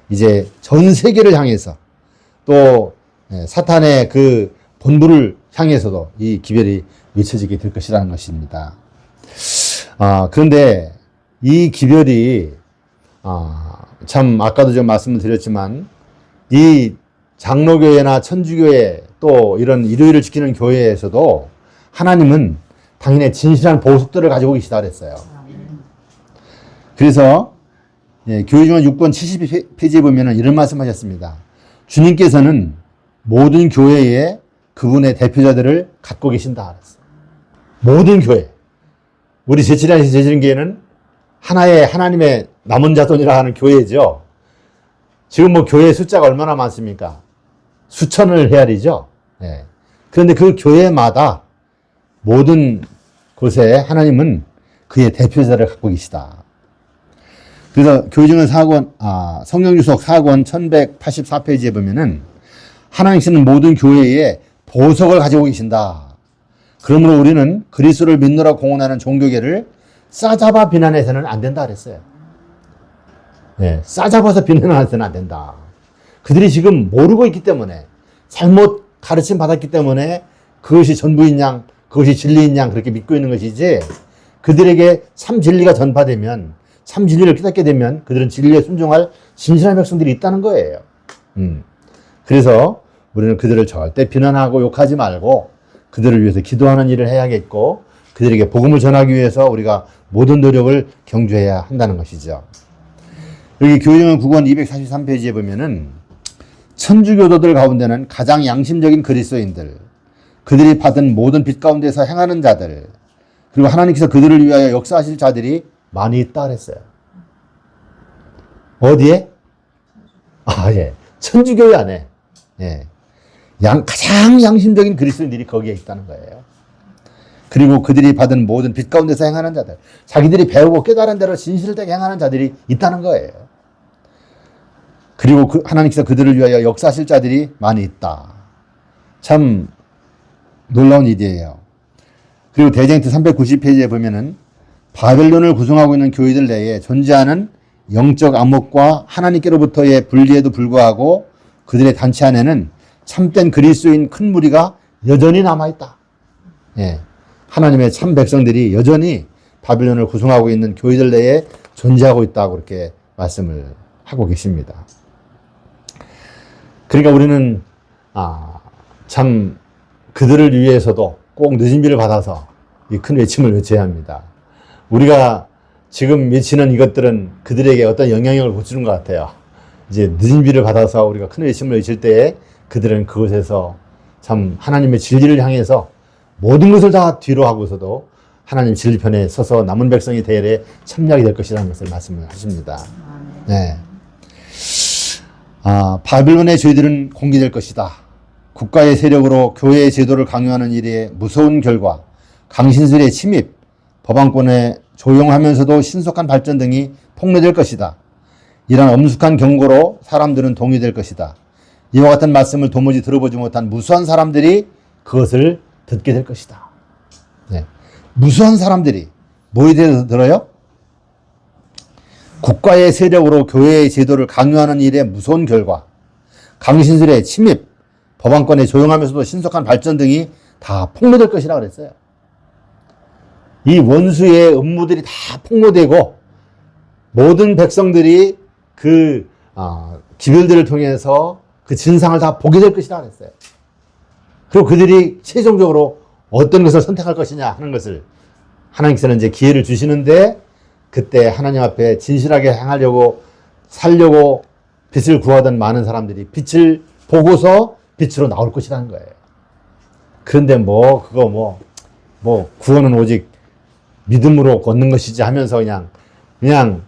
이제 전 세계를 향해서 또 사탄의 그 본부를 향해서도 이 기별이 외쳐지게 될 것이라는 것입니다. 그런데 이 기별이 참 아까도 좀 말씀을 드렸지만 이 장로교회나 천주교회 또 이런 일요일을 지키는 교회에서도 하나님은 당연히 진실한 보석들을 가지고 계시다 그랬어요. 그래서 교회중원 6권 70페이지에 보면 이런 말씀하셨습니다. 주님께서는 모든 교회에 그분의 대표자들을 갖고 계신다 그랬어요. 모든 교회. 우리 제칠하신 제칠교회는 하나의 하나님의 남은 자손이라 하는 교회죠. 지금 뭐 교회 숫자가 얼마나 많습니까? 수천을 헤아리죠. 네. 그런데 그 교회마다 모든 곳에 하나님은 그의 대표자를 갖고 계시다. 그래서 교회중원 4권, 성경유속 4권 1184페이지에 보면은 하나님께서는 모든 교회에 보석을 가지고 계신다. 그러므로 우리는 그리스도를 믿노라 공언하는 종교계를 싸잡아 비난해서는 안 된다 그랬어요. 네, 싸잡아서 비난해서는 안 된다. 그들이 지금 모르고 있기 때문에 잘못 가르침 받았기 때문에 그것이 전부인 양, 그것이 진리인 양 그렇게 믿고 있는 것이지 그들에게 참 진리가 전파되면 참 진리를 깨닫게 되면 그들은 진리에 순종할 진실한 백성들이 있다는 거예요. 그래서 우리는 그들을 절대 비난하고 욕하지 말고 그들을 위해서 기도하는 일을 해야겠고 그들에게 복음을 전하기 위해서 우리가 모든 노력을 경주해야 한다는 것이죠. 여기 교회증언 9권 243페이지에 보면은 천주교도들 가운데는 가장 양심적인 그리스도인들, 그들이 받은 모든 빛 가운데서 행하는 자들, 그리고 하나님께서 그들을 위하여 역사하실 자들이 많이 있다 그랬어요. 어디에? 예. 천주교회 안에. 예. 가장 양심적인 그리스도인들이 거기에 있다는 거예요. 그리고 그들이 받은 모든 빛 가운데서 행하는 자들, 자기들이 배우고 깨달은 대로 진실되게 행하는 자들이 있다는 거예요. 그리고 하나님께서 그들을 위하여 역사하실 자들이 많이 있다. 참 놀라운 일이에요. 그리고 대제인트 390페이지에 보면은 바벨론을 구성하고 있는 교회들 내에 존재하는 영적 암흑과 하나님께로부터의 분리에도 불구하고 그들의 단체 안에는 참된 그리스도인 큰 무리가 여전히 남아있다. 예. 하나님의 참 백성들이 여전히 바벨론을 구성하고 있는 교회들 내에 존재하고 있다고 그렇게 말씀을 하고 계십니다. 그러니까 우리는 참 그들을 위해서도 꼭 늦은 비를 받아서 이 큰 외침을 외쳐야 합니다. 우리가 지금 외치는 이것들은 그들에게 어떤 영향력을 못 주는 것 같아요. 이제 늦은 비를 받아서 우리가 큰 외침을 외칠 때에 그들은 그곳에서 참 하나님의 진리를 향해서 모든 것을 다 뒤로 하고서도 하나님 진리 편에 서서 남은 백성이 대열에 참여하게 될 것이라는 것을 말씀을 하십니다. 네. 바빌론의 죄들은 공개될 것이다. 국가의 세력으로 교회의 제도를 강요하는 일에 무서운 결과, 강신술의 침입, 법안권의 조용하면서도 신속한 발전 등이 폭로될 것이다. 이런 엄숙한 경고로 사람들은 동요될 것이다. 이와 같은 말씀을 도무지 들어보지 못한 무수한 사람들이 그것을 듣게 될 것이다. 네. 무수한 사람들이 뭐에 대해서 들어요? 국가의 세력으로 교회의 제도를 강요하는 일의 무서운 결과, 강신술의 침입, 법안권의 조용하면서도 신속한 발전 등이 다 폭로될 것이라 그랬어요. 이 원수의 음모들이 다 폭로되고 모든 백성들이 그 기별들을 통해서 그 진상을 다 보게 될 것이라 그랬어요. 그리고 그들이 최종적으로 어떤 것을 선택할 것이냐 하는 것을 하나님께서는 이제 기회를 주시는데 그때 하나님 앞에 진실하게 행하려고 살려고 빛을 구하던 많은 사람들이 빛을 보고서 빛으로 나올 것이라는 거예요. 그런데 구원은 오직 믿음으로 얻는 것이지 하면서 그냥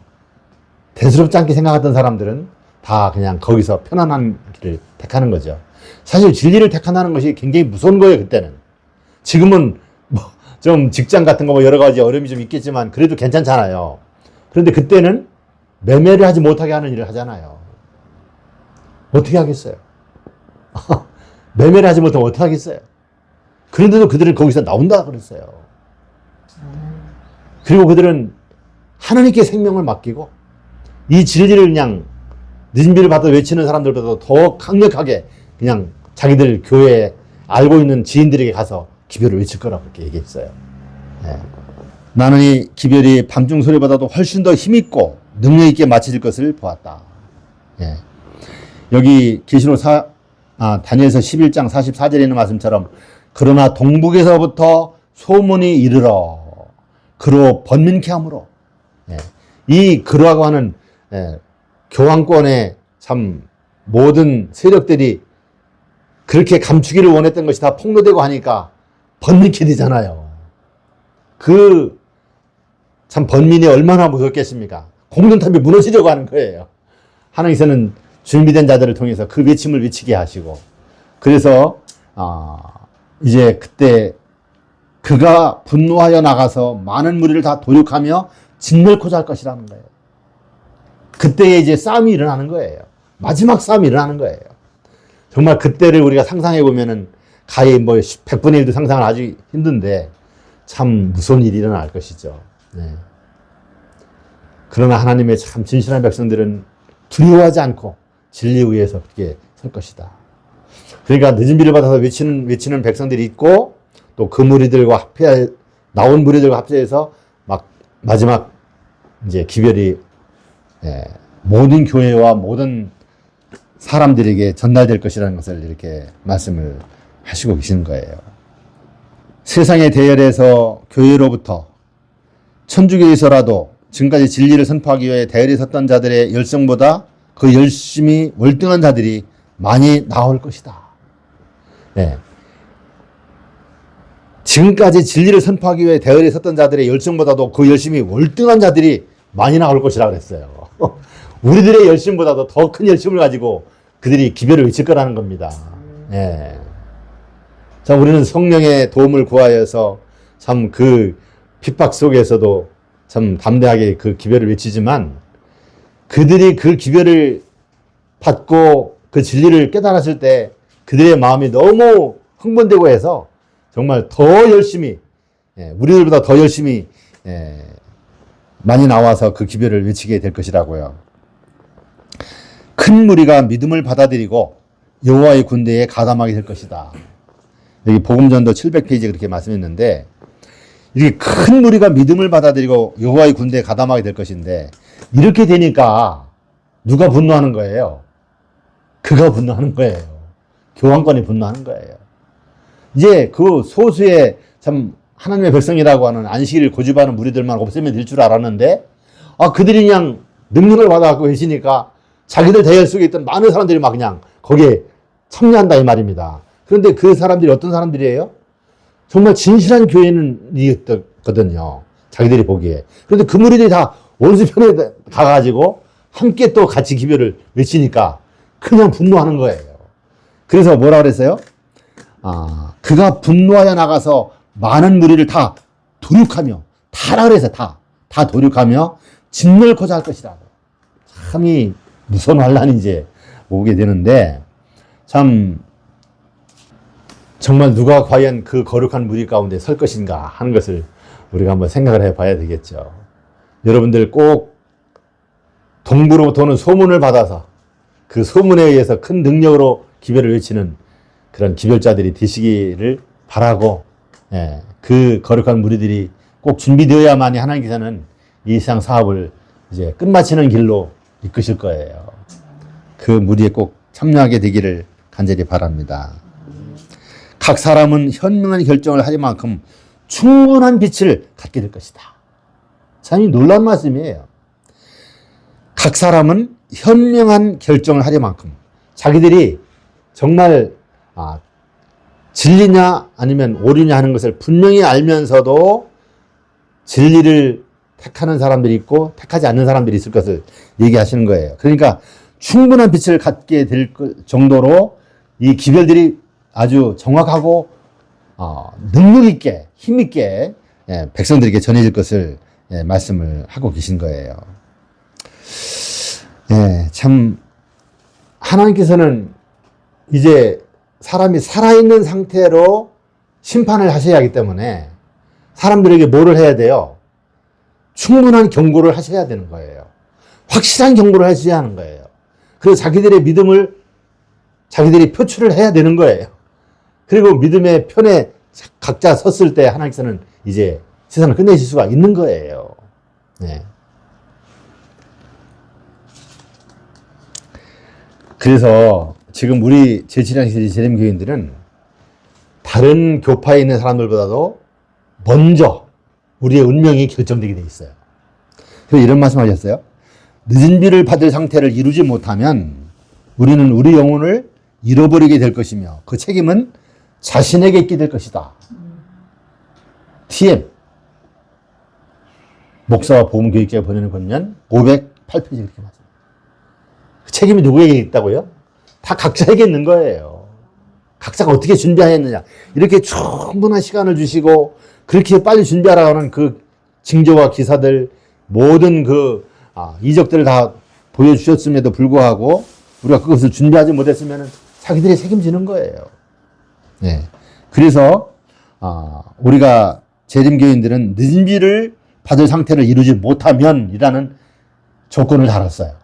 대수롭지 않게 생각하던 사람들은 다 그냥 거기서 편안한 길을 택하는 거죠. 사실 진리를 택한다는 것이 굉장히 무서운 거예요, 그때는. 지금은 좀 직장 같은 거 여러 가지 어려움이 좀 있겠지만 그래도 괜찮잖아요. 그런데 그때는 매매를 하지 못하게 하는 일을 하잖아요. 어떻게 하겠어요? 매매를 하지 못하면 어떻게 하겠어요? 그런데도 그들은 거기서 나온다 그랬어요. 그리고 그들은 하나님께 생명을 맡기고 이 진리를 그냥 늦은 비를 받아 외치는 사람들보다 더 강력하게 그냥 자기들 교회에 알고 있는 지인들에게 가서 기별을 외칠 거라고 그렇게 얘기했어요. 네. 나는 이 기별이 밤중 소리보다도 훨씬 더 힘있고 능력 있게 마칠 것을 보았다. 네. 여기 계시록 다니엘서 11장 44절에 있는 말씀처럼 그러나 동북에서부터 소문이 이르러 그로 번민케 함으로 이 그로라고 하는 교황권의 참 모든 세력들이 그렇게 감추기를 원했던 것이 다 폭로되고 하니까 번민케 되잖아요. 그 참 번민이 얼마나 무섭겠습니까? 공동탑이 무너지려고 하는 거예요. 하나님께서는 준비된 자들을 통해서 그 외침을 외치게 하시고 그래서 이제 그때 그가 분노하여 나가서 많은 무리를 다 도륙하며 진멸코자 할 것이라는 거예요. 그때에 이제 싸움이 일어나는 거예요. 마지막 싸움이 일어나는 거예요. 정말 그때를 우리가 상상해 보면은 가히 100분의 1도 상상을 아주 힘든데 참 무서운 일이 일어날 것이죠. 네. 그러나 하나님의 참 진실한 백성들은 두려워하지 않고 진리 위에서 그렇게 설 것이다. 그러니까 늦은 비를 받아서 외치는 백성들이 있고 또 그 무리들과 나온 무리들과 합세해서 막 마지막 이제 기별이 모든 교회와 모든 사람들에게 전달될 것이라는 것을 이렇게 말씀을 하시고 계시는 거예요. 세상의 대열에서 교회로부터 천주교에서라도 지금까지 진리를 선포하기 위해 대열에 섰던 자들의 열성보다 그 열심히 월등한 자들이 많이 나올 것이다. 네. 지금까지 진리를 선포하기 위해 대열에 섰던 자들의 열정보다도 그 열심히 월등한 자들이 많이 나올 것이라고 그랬어요. 우리들의 열심보다도 더 큰 열심을 가지고 그들이 기별을 외칠 거라는 겁니다. 예. 자, 우리는 성령의 도움을 구하여서 참 그 핍박 속에서도 참 담대하게 그 기별을 외치지만 그들이 그 기별을 받고 그 진리를 깨달았을 때 그들의 마음이 너무 흥분되고 해서 정말 더 열심히, 우리들보다 더 열심히 많이 나와서 그 기별을 외치게 될 것이라고요. 큰 무리가 믿음을 받아들이고 여호와의 군대에 가담하게 될 것이다. 여기 복음전도 700페이지에 그렇게 말씀했는데 이렇게 큰 무리가 믿음을 받아들이고 여호와의 군대에 가담하게 될 것인데 이렇게 되니까 누가 분노하는 거예요? 그가 분노하는 거예요. 교황권이 분노하는 거예요. 이제 그 소수의 참 하나님의 백성이라고 하는 안식일을 고집하는 무리들만 없으면 될 줄 알았는데 그들이 그냥 능력을 받아갖고 계시니까 자기들 대열 속에 있던 많은 사람들이 막 그냥 거기에 참여한다 이 말입니다. 그런데 그 사람들이 어떤 사람들이에요? 정말 진실한 교회는이었거든요. 자기들이 보기에. 그런데 그 무리들이 다 원수 편에 가가지고 함께 또 같이 기별을 외치니까 그냥 분노하는 거예요. 그래서 뭐라 그랬어요? 그가 분노하여 나가서 많은 무리를 다 도륙하며, 다라 그래서 다 도륙하며 짓밟고자 할 것이라고. 참이 무서운 환란이 이제 오게 되는데, 참, 정말 누가 과연 그 거룩한 무리 가운데 설 것인가 하는 것을 우리가 한번 생각을 해 봐야 되겠죠. 여러분들 꼭 동부로부터 오는 소문을 받아서 그 소문에 의해서 큰 능력으로 기별을 외치는 그런 기별자들이 되시기를 바라고, 그 거룩한 무리들이 꼭 준비되어야만이 하나님께서는 이 세상 사업을 이제 끝마치는 길로 이끄실 거예요. 그 무리에 꼭 참여하게 되기를 간절히 바랍니다. 각 사람은 현명한 결정을 할 만큼 충분한 빛을 갖게 될 것이다. 참 놀라운 말씀이에요. 각 사람은 현명한 결정을 하려 만큼 자기들이 정말 진리냐 아니면 오류냐 하는 것을 분명히 알면서도 진리를 택하는 사람들이 있고 택하지 않는 사람들이 있을 것을 얘기하시는 거예요. 그러니까 충분한 빛을 갖게 될 정도로 이 기별들이 아주 정확하고 능력 있게 힘 있게 백성들에게 전해질 것을 말씀을 하고 계신 거예요. 참 하나님께서는 이제 사람이 살아있는 상태로 심판을 하셔야 하기 때문에 사람들에게 뭐를 해야 돼요? 충분한 경고를 하셔야 되는 거예요. 확실한 경고를 하셔야 하는 거예요. 그래서 자기들의 믿음을 자기들이 표출을 해야 되는 거예요. 그리고 믿음의 편에 각자 섰을 때 하나님께서는 이제 세상을 끝내실 수가 있는 거예요. 그래서 지금 우리 제7양식 재림교인들은 다른 교파에 있는 사람들보다도 먼저 우리의 운명이 결정되게 돼 있어요. 그래서 이런 말씀 하셨어요. 늦은 비를 받을 상태를 이루지 못하면 우리는 우리 영혼을 잃어버리게 될 것이며 그 책임은 자신에게 있게 될 것이다. TM 목사와 보험교육자가 보내는 권면 508페이지 그렇게 말씀합니다. 그 책임이 누구에게 있다고요? 다 각자에게 있는 거예요. 각자가 어떻게 준비하였느냐. 이렇게 충분한 시간을 주시고 그렇게 빨리 준비하라고 하는 그 징조와 기사들 모든 그 이적들을 다 보여주셨음에도 불구하고 우리가 그것을 준비하지 못했으면 자기들이 책임지는 거예요. 그래서 우리가 재림교인들은 늦은 비를 받을 상태를 이루지 못하면이라는 조건을 달았어요.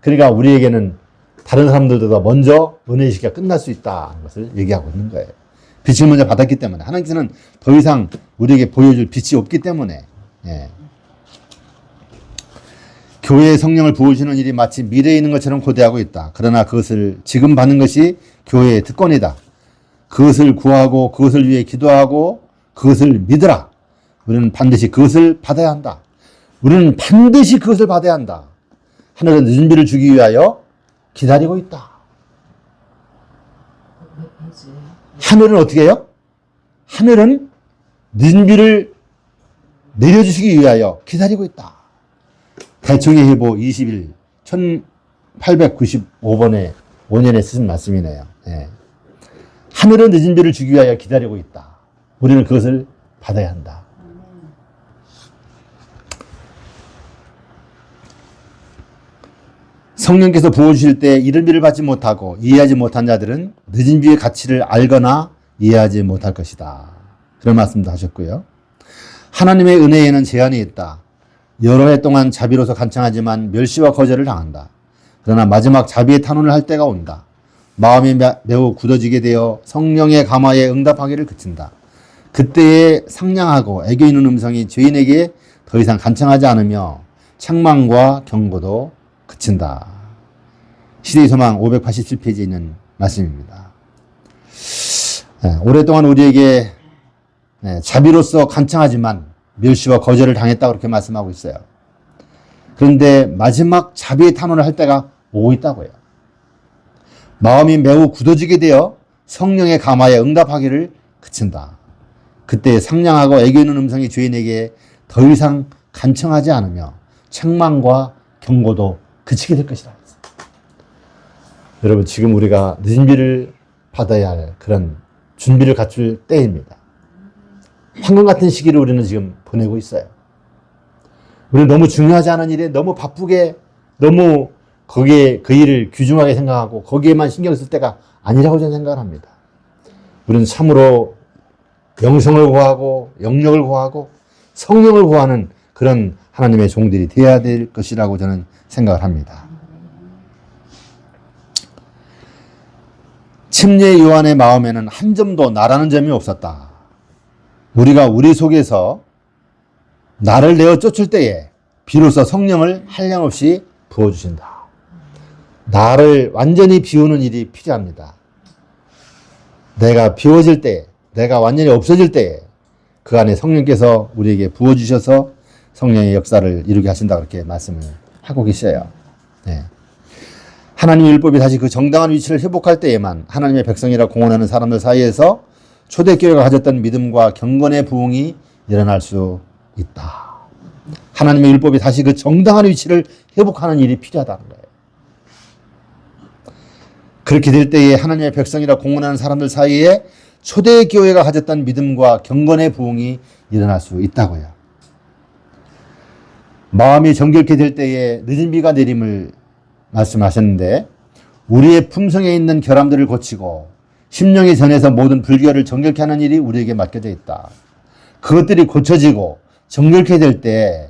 그러니까 우리에게는 다른 사람들보다 먼저 은혜의 시기가 끝날 수 있다는 것을 얘기하고 있는 거예요. 빛을 먼저 받았기 때문에 하나님께서는 더 이상 우리에게 보여줄 빛이 없기 때문에 교회에 성령을 부어주시는 일이 마치 미래에 있는 것처럼 고대하고 있다. 그러나 그것을 지금 받는 것이 교회의 특권이다. 그것을 구하고 그것을 위해 기도하고 그것을 믿으라. 우리는 반드시 그것을 받아야 한다. 우리는 반드시 그것을 받아야 한다. 하늘은 늦은 비를 주기 위하여 기다리고 있다. 하늘은 어떻게 해요? 하늘은 늦은 비를 내려주시기 위하여 기다리고 있다. 대청의 해보 20일 1895번에 5년에 쓰신 말씀이네요. 예. 하늘은 늦은 비를 주기 위하여 기다리고 있다. 우리는 그것을 받아야 한다. 성령께서 부어주실 때 이른 비를 받지 못하고 이해하지 못한 자들은 늦은 비의 가치를 알거나 이해하지 못할 것이다. 그런 말씀도 하셨고요. 하나님의 은혜에는 제한이 있다. 여러 해 동안 자비로서 간청하지만 멸시와 거절을 당한다. 그러나 마지막 자비의 탄원을 할 때가 온다. 마음이 매우 굳어지게 되어 성령의 감화에 응답하기를 그친다. 그때에 상냥하고 애교 있는 음성이 죄인에게 더 이상 간청하지 않으며 책망과 경고도 그친다. 시대의 소망 587페이지에 있는 말씀입니다. 오랫동안 우리에게 자비로서 간청하지만 멸시와 거절을 당했다고 그렇게 말씀하고 있어요. 그런데 마지막 자비의 탄원을 할 때가 오고 있다고요. 마음이 매우 굳어지게 되어 성령의 감화에 응답하기를 그친다. 그때 상냥하고 애교 있는 음성이 죄인에게 더 이상 간청하지 않으며 책망과 경고도 그치게 될 것이다. 여러분, 지금 우리가 늦은 비를 받아야 할 그런 준비를 갖출 때입니다. 황금 같은 시기를 우리는 지금 보내고 있어요. 우리는 너무 중요하지 않은 일에 너무 바쁘게, 너무 거기에 그 일을 귀중하게 생각하고 거기에만 신경 쓸 때가 아니라고 저는 생각을 합니다. 우리는 참으로 영성을 구하고 영력을 구하고 성령을 구하는 그런 하나님의 종들이 되어야 될 것이라고 저는 생각을 합니다. 침례 요한의 마음에는 한 점도 나라는 점이 없었다. 우리가 우리 속에서 나를 내어 쫓을 때에 비로소 성령을 한량없이 부어주신다. 나를 완전히 비우는 일이 필요합니다. 내가 비워질 때, 내가 완전히 없어질 때에 그 안에 성령께서 우리에게 부어주셔서 성령의 역사를 이루게 하신다, 그렇게 말씀을 하고 계셔요. 네. 하나님의 율법이 다시 그 정당한 위치를 회복할 때에만 하나님의 백성이라 공언하는 사람들 사이에서 초대교회가 가졌던 믿음과 경건의 부흥이 일어날 수 있다. 하나님의 율법이 다시 그 정당한 위치를 회복하는 일이 필요하다는 거예요. 그렇게 될 때에 하나님의 백성이라 공언하는 사람들 사이에 초대교회가 가졌던 믿음과 경건의 부흥이 일어날 수 있다고요. 마음이 정결케 될 때에 늦은 비가 내림을 말씀하셨는데, 우리의 품성에 있는 결함들을 고치고 심령의 전에서 모든 불결을 정결케 하는 일이 우리에게 맡겨져 있다. 그것들이 고쳐지고 정결케 될 때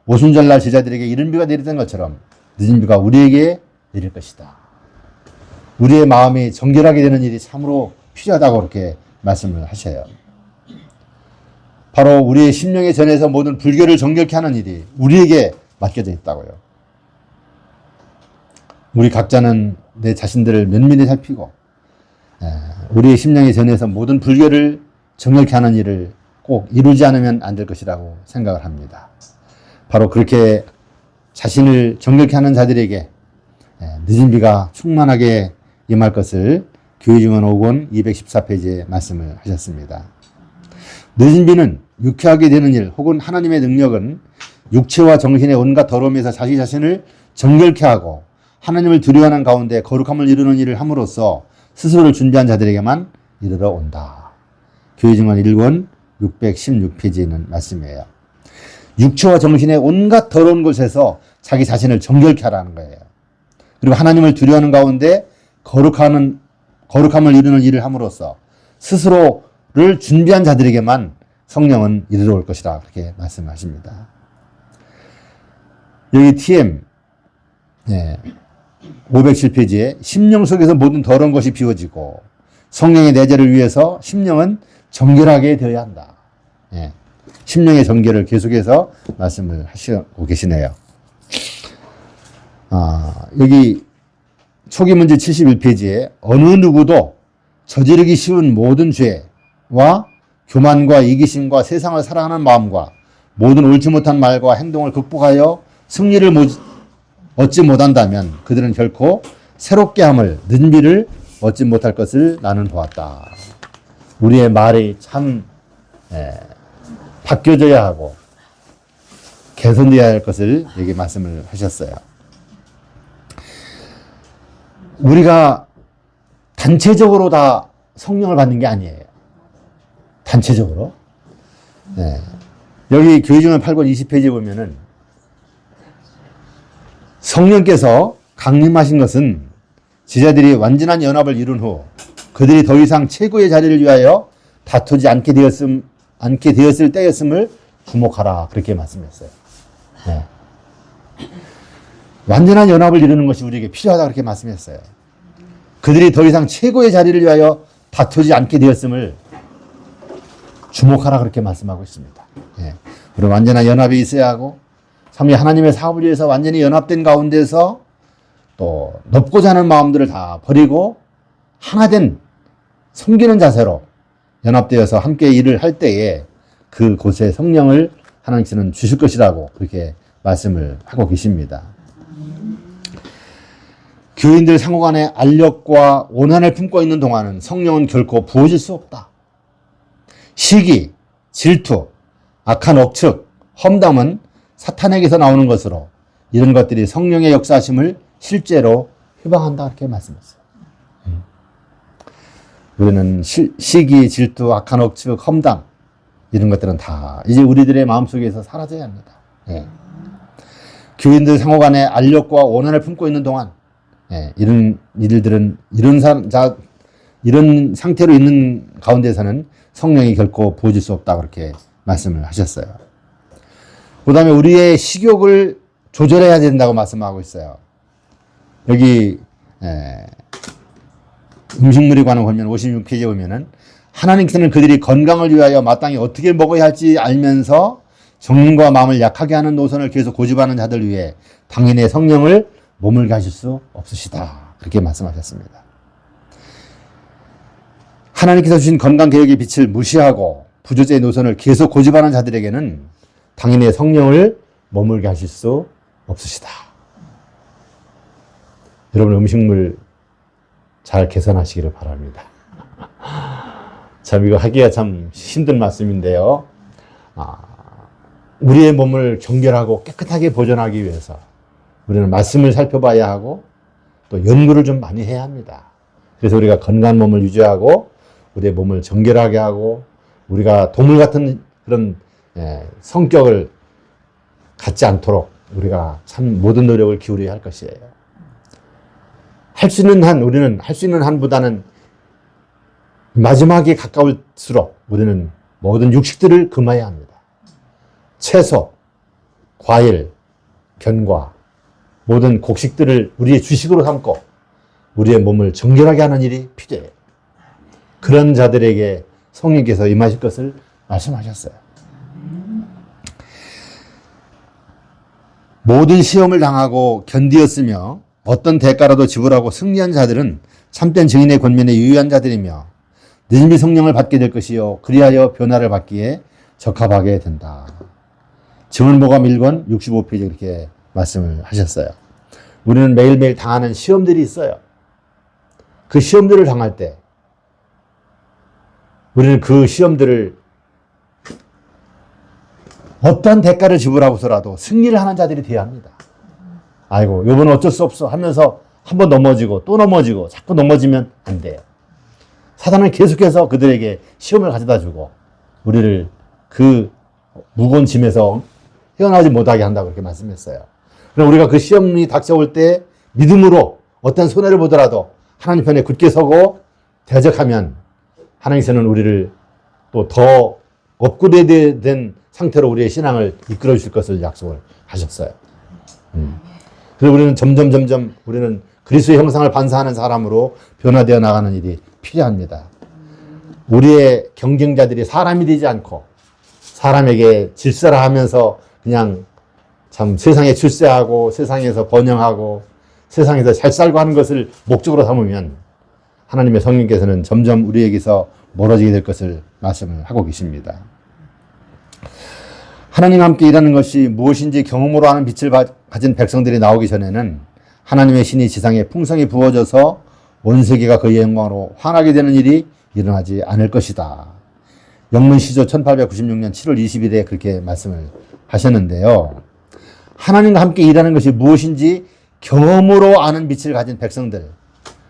오순절날 제자들에게 이른 비가 내리던 것처럼 늦은 비가 우리에게 내릴 것이다. 우리의 마음이 정결하게 되는 일이 참으로 필요하다고 그렇게 말씀을 하셔요. 바로 우리의 심령의 전에서 모든 불결을 정결케 하는 일이 우리에게 맡겨져 있다고요. 우리 각자는 내 자신들을 면밀히 살피고 우리의 심령의 전에서 모든 불결을 정결케 하는 일을 꼭 이루지 않으면 안 될 것이라고 생각을 합니다. 바로 그렇게 자신을 정결케 하는 자들에게 늦은 비가 충만하게 임할 것을 교회증언 5권 214페이지에 말씀을 하셨습니다. 늦은 비는 유쾌하게 되는 일 혹은 하나님의 능력은 육체와 정신의 온갖 더러움에서 자기 자신을 정결케 하고 하나님을 두려워하는 가운데 거룩함을 이루는 일을 함으로써 스스로를 준비한 자들에게만 이르러 온다. 교회증언 1권 616페이지에 있는 말씀이에요. 육체와 정신의 온갖 더러운 곳에서 자기 자신을 정결케 하라는 거예요. 그리고 하나님을 두려워하는 가운데 거룩함을 이루는 일을 함으로써 스스로를 준비한 자들에게만 성령은 이르러 올 것이다, 그렇게 말씀하십니다. 여기 TM 507페이지에 심령 속에서 모든 더러운 것이 비워지고 성령의 내재를 위해서 심령은 정결하게 되어야 한다. 심령의 정결을 계속해서 말씀을 하시고 계시네요. 여기 초기 문제 71페이지에 어느 누구도 저지르기 쉬운 모든 죄와 교만과 이기심과 세상을 사랑하는 마음과 모든 옳지 못한 말과 행동을 극복하여 승리를 얻지 못한다면 그들은 결코 새롭게 함을 능비를 얻지 못할 것을 나는 보았다. 우리의 말이 참 바뀌어져야 하고 개선되어야 할 것을 여기 말씀을 하셨어요. 우리가 단체적으로 다 성령을 받는 게 아니에요. 단체적으로. 여기 교회증언 8권 20페이지에 보면은 성령께서 강림하신 것은 제자들이 완전한 연합을 이룬 후 그들이 더 이상 최고의 자리를 위하여 다투지 않게 되었을 때였음을 주목하라. 그렇게 말씀했어요. 완전한 연합을 이루는 것이 우리에게 필요하다. 그렇게 말씀했어요. 그들이 더 이상 최고의 자리를 위하여 다투지 않게 되었음을 주목하라. 그렇게 말씀하고 있습니다. 우리 완전한 연합이 있어야 하고 삼위 하나님의 사업을 위해서 완전히 연합된 가운데서 또 높고자 하는 마음들을 다 버리고 하나된 섬기는 자세로 연합되어서 함께 일을 할 때에 그곳에 성령을 하나님께서는 주실 것이라고 그렇게 말씀을 하고 계십니다. 교인들 상호 간의 알력과 원한을 품고 있는 동안은 성령은 결코 부어질 수 없다. 시기, 질투, 악한 억측, 험담은 사탄에게서 나오는 것으로 이런 것들이 성령의 역사하심을 실제로 휴방한다. 이렇게 말씀했어요. 우리는 시기, 질투, 악한 억측, 험담 이런 것들은 다 이제 우리들의 마음속에서 사라져야 합니다. 교인들 상호 간의 알력과 원한을 품고 있는 동안 이런 일들은 이런 상태로 있는 가운데서는 성령이 결코 부어질 수 없다. 그렇게 말씀을 하셨어요. 그 다음에 우리의 식욕을 조절해야 된다고 말씀하고 있어요. 여기 음식물에 관한 보면 56페이지에 보면은 하나님께서는 그들이 건강을 위하여 마땅히 어떻게 먹어야 할지 알면서 정신과 마음을 약하게 하는 노선을 계속 고집하는 자들 위해 당연히 성령을 머물게 하실 수 없으시다. 그렇게 말씀하셨습니다. 하나님께서 주신 건강 계획의 빛을 무시하고 부조제의 노선을 계속 고집하는 자들에게는 당연히 성령을 머물게 하실 수 없으시다. 여러분 음식물 잘 개선하시기를 바랍니다. 참 이거 하기가 참 힘든 말씀인데요. 우리의 몸을 정결하고 깨끗하게 보존하기 위해서 우리는 말씀을 살펴봐야 하고 또 연구를 좀 많이 해야 합니다. 그래서 우리가 건강한 몸을 유지하고 우리의 몸을 정결하게 하고 우리가 동물 같은 그런 성격을 갖지 않도록 우리가 참 모든 노력을 기울여야 할 것이에요. 할 수 있는 한 우리는 할 수 있는 한보다는 마지막에 가까울수록 우리는 모든 육식들을 금해야 합니다. 채소, 과일, 견과 모든 곡식들을 우리의 주식으로 삼고 우리의 몸을 정결하게 하는 일이 필요해요. 그런 자들에게 성령께서 임하실 것을 말씀하셨어요. 모든 시험을 당하고 견디었으며 어떤 대가라도 지불하고 승리한 자들은 참된 증인의 권면에 유의한 자들이며 능히 성령을 받게 될 것이요 그리하여 변화를 받기에 적합하게 된다. 증언보감 1권 65페이지 이렇게 말씀을 하셨어요. 우리는 매일매일 당하는 시험들이 있어요. 그 시험들을 당할 때 우리는 그 시험들을 어떠한 대가를 지불하고서라도 승리를 하는 자들이 되어야 합니다. 아이고 이번은 어쩔 수 없어 하면서 한번 넘어지고 또 넘어지고 자꾸 넘어지면 안 돼요. 사단은 계속해서 그들에게 시험을 가져다 주고 우리를 그 무거운 짐에서 헤어나오지 못하게 한다고 그렇게 말씀했어요. 그럼 우리가 그 시험이 닥쳐올 때 믿음으로 어떤 손해를 보더라도 하나님 편에 굳게 서고 대적하면 하나님께서는 우리를 또 더 업그레이드된 상태로 우리의 신앙을 이끌어 주실 것을 약속을 하셨어요. 그래서 우리는 점점 우리는 그리스도의 형상을 반사하는 사람으로 변화되어 나가는 일이 필요합니다. 우리의 경쟁자들이 사람이 되지 않고 사람에게 질서라 하면서 그냥 참 세상에 출세하고 세상에서 번영하고 세상에서 잘 살고 하는 것을 목적으로 삼으면 하나님의 성령께서는 점점 우리에게서 멀어지게 될 것을 말씀을 하고 계십니다. 하나님과 함께 일하는 것이 무엇인지 경험으로 하는 빛을 가진 백성들이 나오기 전에는 하나님의 신이 지상에 풍성히 부어져서 온 세계가 그의 영광으로 환하게 되는 일이 일어나지 않을 것이다. 영문시조 1896년 7월 20일에 그렇게 말씀을 하셨는데요. 하나님과 함께 일하는 것이 무엇인지 경험으로 아는 빛을 가진 백성들,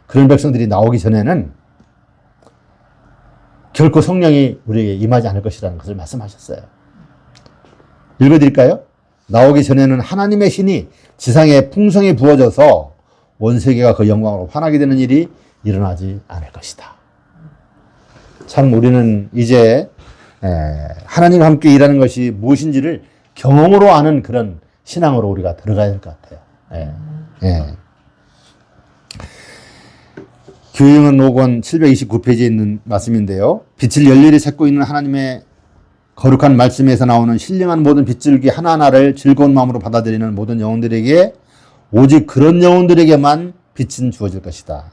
그런 백성들이 나오기 전에는 결코 성령이 우리에게 임하지 않을 것이라는 것을 말씀하셨어요. 읽어드릴까요? 나오기 전에는 하나님의 신이 지상에 풍성히 부어져서 온 세계가 그 영광으로 환하게 되는 일이 일어나지 않을 것이다. 참 우리는 이제 하나님과 함께 일하는 것이 무엇인지를 경험으로 아는 그런 신앙으로 우리가 들어가야 될 것 같아요. 교회는 5권 729페이지에 있는 말씀인데요. 빛을 열렬히 찾고 있는 하나님의 거룩한 말씀에서 나오는 신령한 모든 빗줄기 하나하나를 즐거운 마음으로 받아들이는 모든 영혼들에게 오직 그런 영혼들에게만 빛은 주어질 것이다.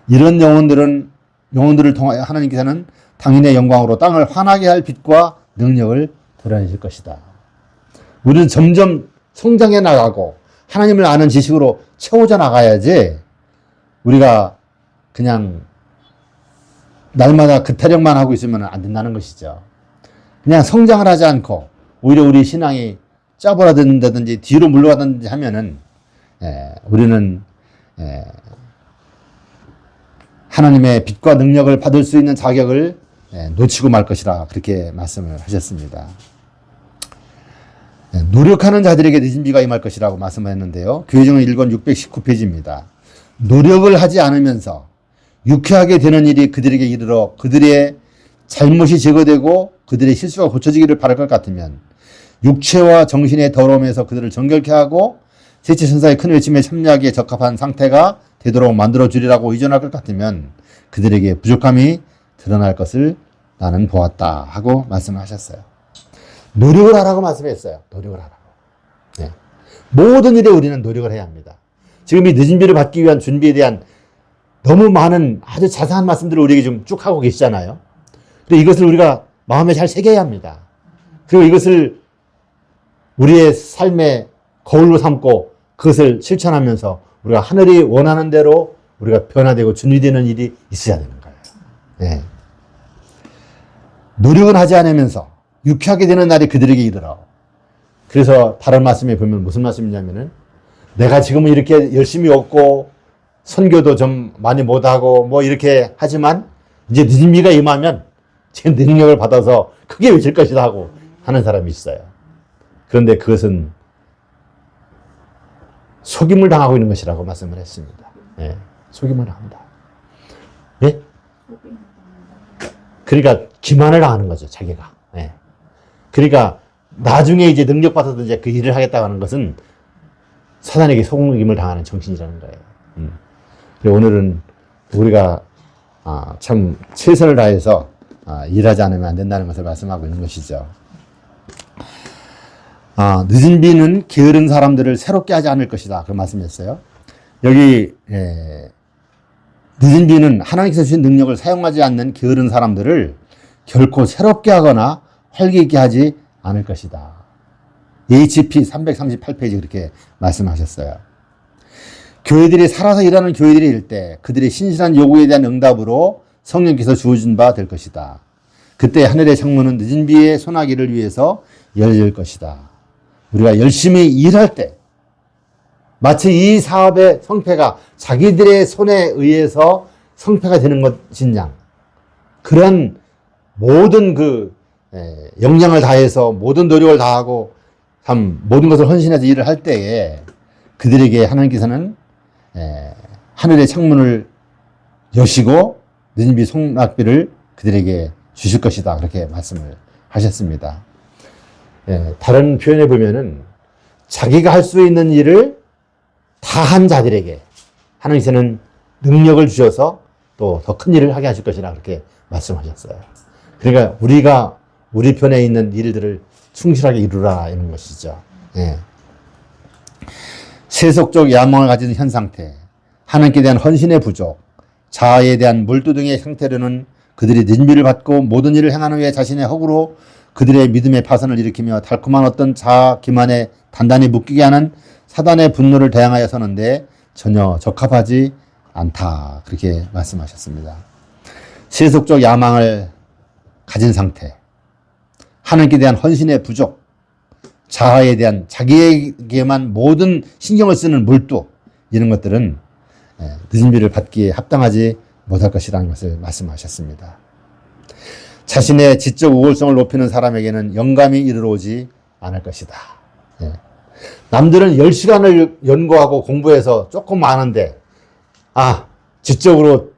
이런 영혼들을 통하여 하나님께서는 당인의 영광으로 땅을 환하게 할 빛과 능력을 드러내실 것이다. 우리는 점점 성장해 나가고 하나님을 아는 지식으로 채워져 나가야지 우리가 그냥 날마다 그 타령만 하고 있으면 안 된다는 것이죠. 그냥 성장을 하지 않고 오히려 우리 신앙이 짜부라든다든지 뒤로 물러가든지 하면은 우리는 하나님의 빛과 능력을 받을 수 있는 자격을 놓치고 말 것이라 그렇게 말씀을 하셨습니다. 노력하는 자들에게 늦은 비가 임할 것이라고 말씀했는데요. 교회정은 1권 619페이지입니다. 노력을 하지 않으면서 유쾌하게 되는 일이 그들에게 이르러 그들의 잘못이 제거되고 그들의 실수가 고쳐지기를 바랄 것 같으면 육체와 정신의 더러움에서 그들을 정결케 하고 셋째 천사의 큰 외침에 참여하기에 적합한 상태가 되도록 만들어 주리라고 의존할 것 같으면 그들에게 부족함이 드러날 것을 나는 보았다 하고 말씀하셨어요. 노력을 하라고 말씀했어요. 노력을 하라고. 네. 모든 일에 우리는 노력을 해야 합니다. 지금 이 늦은 비를 받기 위한 준비에 대한 너무 많은 아주 자세한 말씀들을 우리에게 좀 쭉 하고 계시잖아요. 그리고 이것을 우리가 마음에 잘 새겨야 합니다. 그리고 이것을 우리의 삶의 거울로 삼고 그것을 실천하면서 우리가 하늘이 원하는 대로 우리가 변화되고 준비되는 일이 있어야 되는 거예요. 네. 노력은 하지 않으면서 유쾌하게 되는 날이 그들에게 이르러. 그래서 다른 말씀에 보면 무슨 말씀이냐면은 내가 지금은 이렇게 열심히 얻고 선교도 좀 많이 못하고 뭐 이렇게 하지만 이제 늦은 비가 임하면 제 능력을 받아서 크게 외칠 것이다 하고 하는 사람이 있어요. 그런데 그것은 속임을 당하고 있는 것이라고 말씀을 했습니다. 네, 속임을 당한다. 네? 그러니까 기만을 당하는 거죠, 자기가. 네. 그러니까 나중에 이제 능력 받아서 이제 그 일을 하겠다고 하는 것은 사단에게 속임을 당하는 정신이라는 거예요. 그리고 오늘은 우리가 참 최선을 다해서 일하지 않으면 안 된다는 것을 말씀하고 있는 것이죠. 늦은 비는 게으른 사람들을 새롭게 하지 않을 것이다. 그 말씀이었어요. 여기 늦은 비는 하나님께서 주신 능력을 사용하지 않는 게으른 사람들을 결코 새롭게 하거나 활기 있게 하지 않을 것이다. HP 338페이지 그렇게 말씀하셨어요. 교회들이 살아서 일하는 교회들이 일 때 그들의 신실한 요구에 대한 응답으로 성령께서 주어진 바 될 것이다. 그때 하늘의 창문은 늦은 비의 소나기를 위해서 열릴 것이다. 우리가 열심히 일할 때 마치 이 사업의 성패가 자기들의 손에 의해서 성패가 되는 것인 양 그런 모든 역량을 다해서 모든 노력을 다하고 참 모든 것을 헌신해서 일을 할 때에 그들에게 하나님께서는 하늘의 창문을 여시고 늦은 비 소낙비를 그들에게 주실 것이다. 그렇게 말씀을 하셨습니다. 다른 표현에 보면은 자기가 할 수 있는 일을 다 한 자들에게 하나님께서는 능력을 주셔서 또 더 큰 일을 하게 하실 것이라 그렇게 말씀하셨어요. 그러니까 우리가 우리 편에 있는 일들을 충실하게 이루라 이런 것이죠. 세속적 야망을 가진 현 상태, 하나님께 대한 헌신의 부족, 자아에 대한 몰두 등의 형태로는 그들이 능비를 받고 모든 일을 행한 후에 자신의 허구로 그들의 믿음의 파선을 일으키며 달콤한 어떤 자아 기만에 단단히 묶이게 하는 사단의 분노를 대항하여 서는데 전혀 적합하지 않다. 그렇게 말씀하셨습니다. 세속적 야망을 가진 상태, 하나님께 대한 헌신의 부족, 자아에 대한 자기에게만 모든 신경을 쓰는 몰두, 이런 것들은 늦은비를 받기에 합당하지 못할 것이라는 것을 말씀하셨습니다. 자신의 지적 우월성을 높이는 사람에게는 영감이 이르러 오지 않을 것이다. 남들은 10시간을 연구하고 공부해서 조금 아는데, 지적으로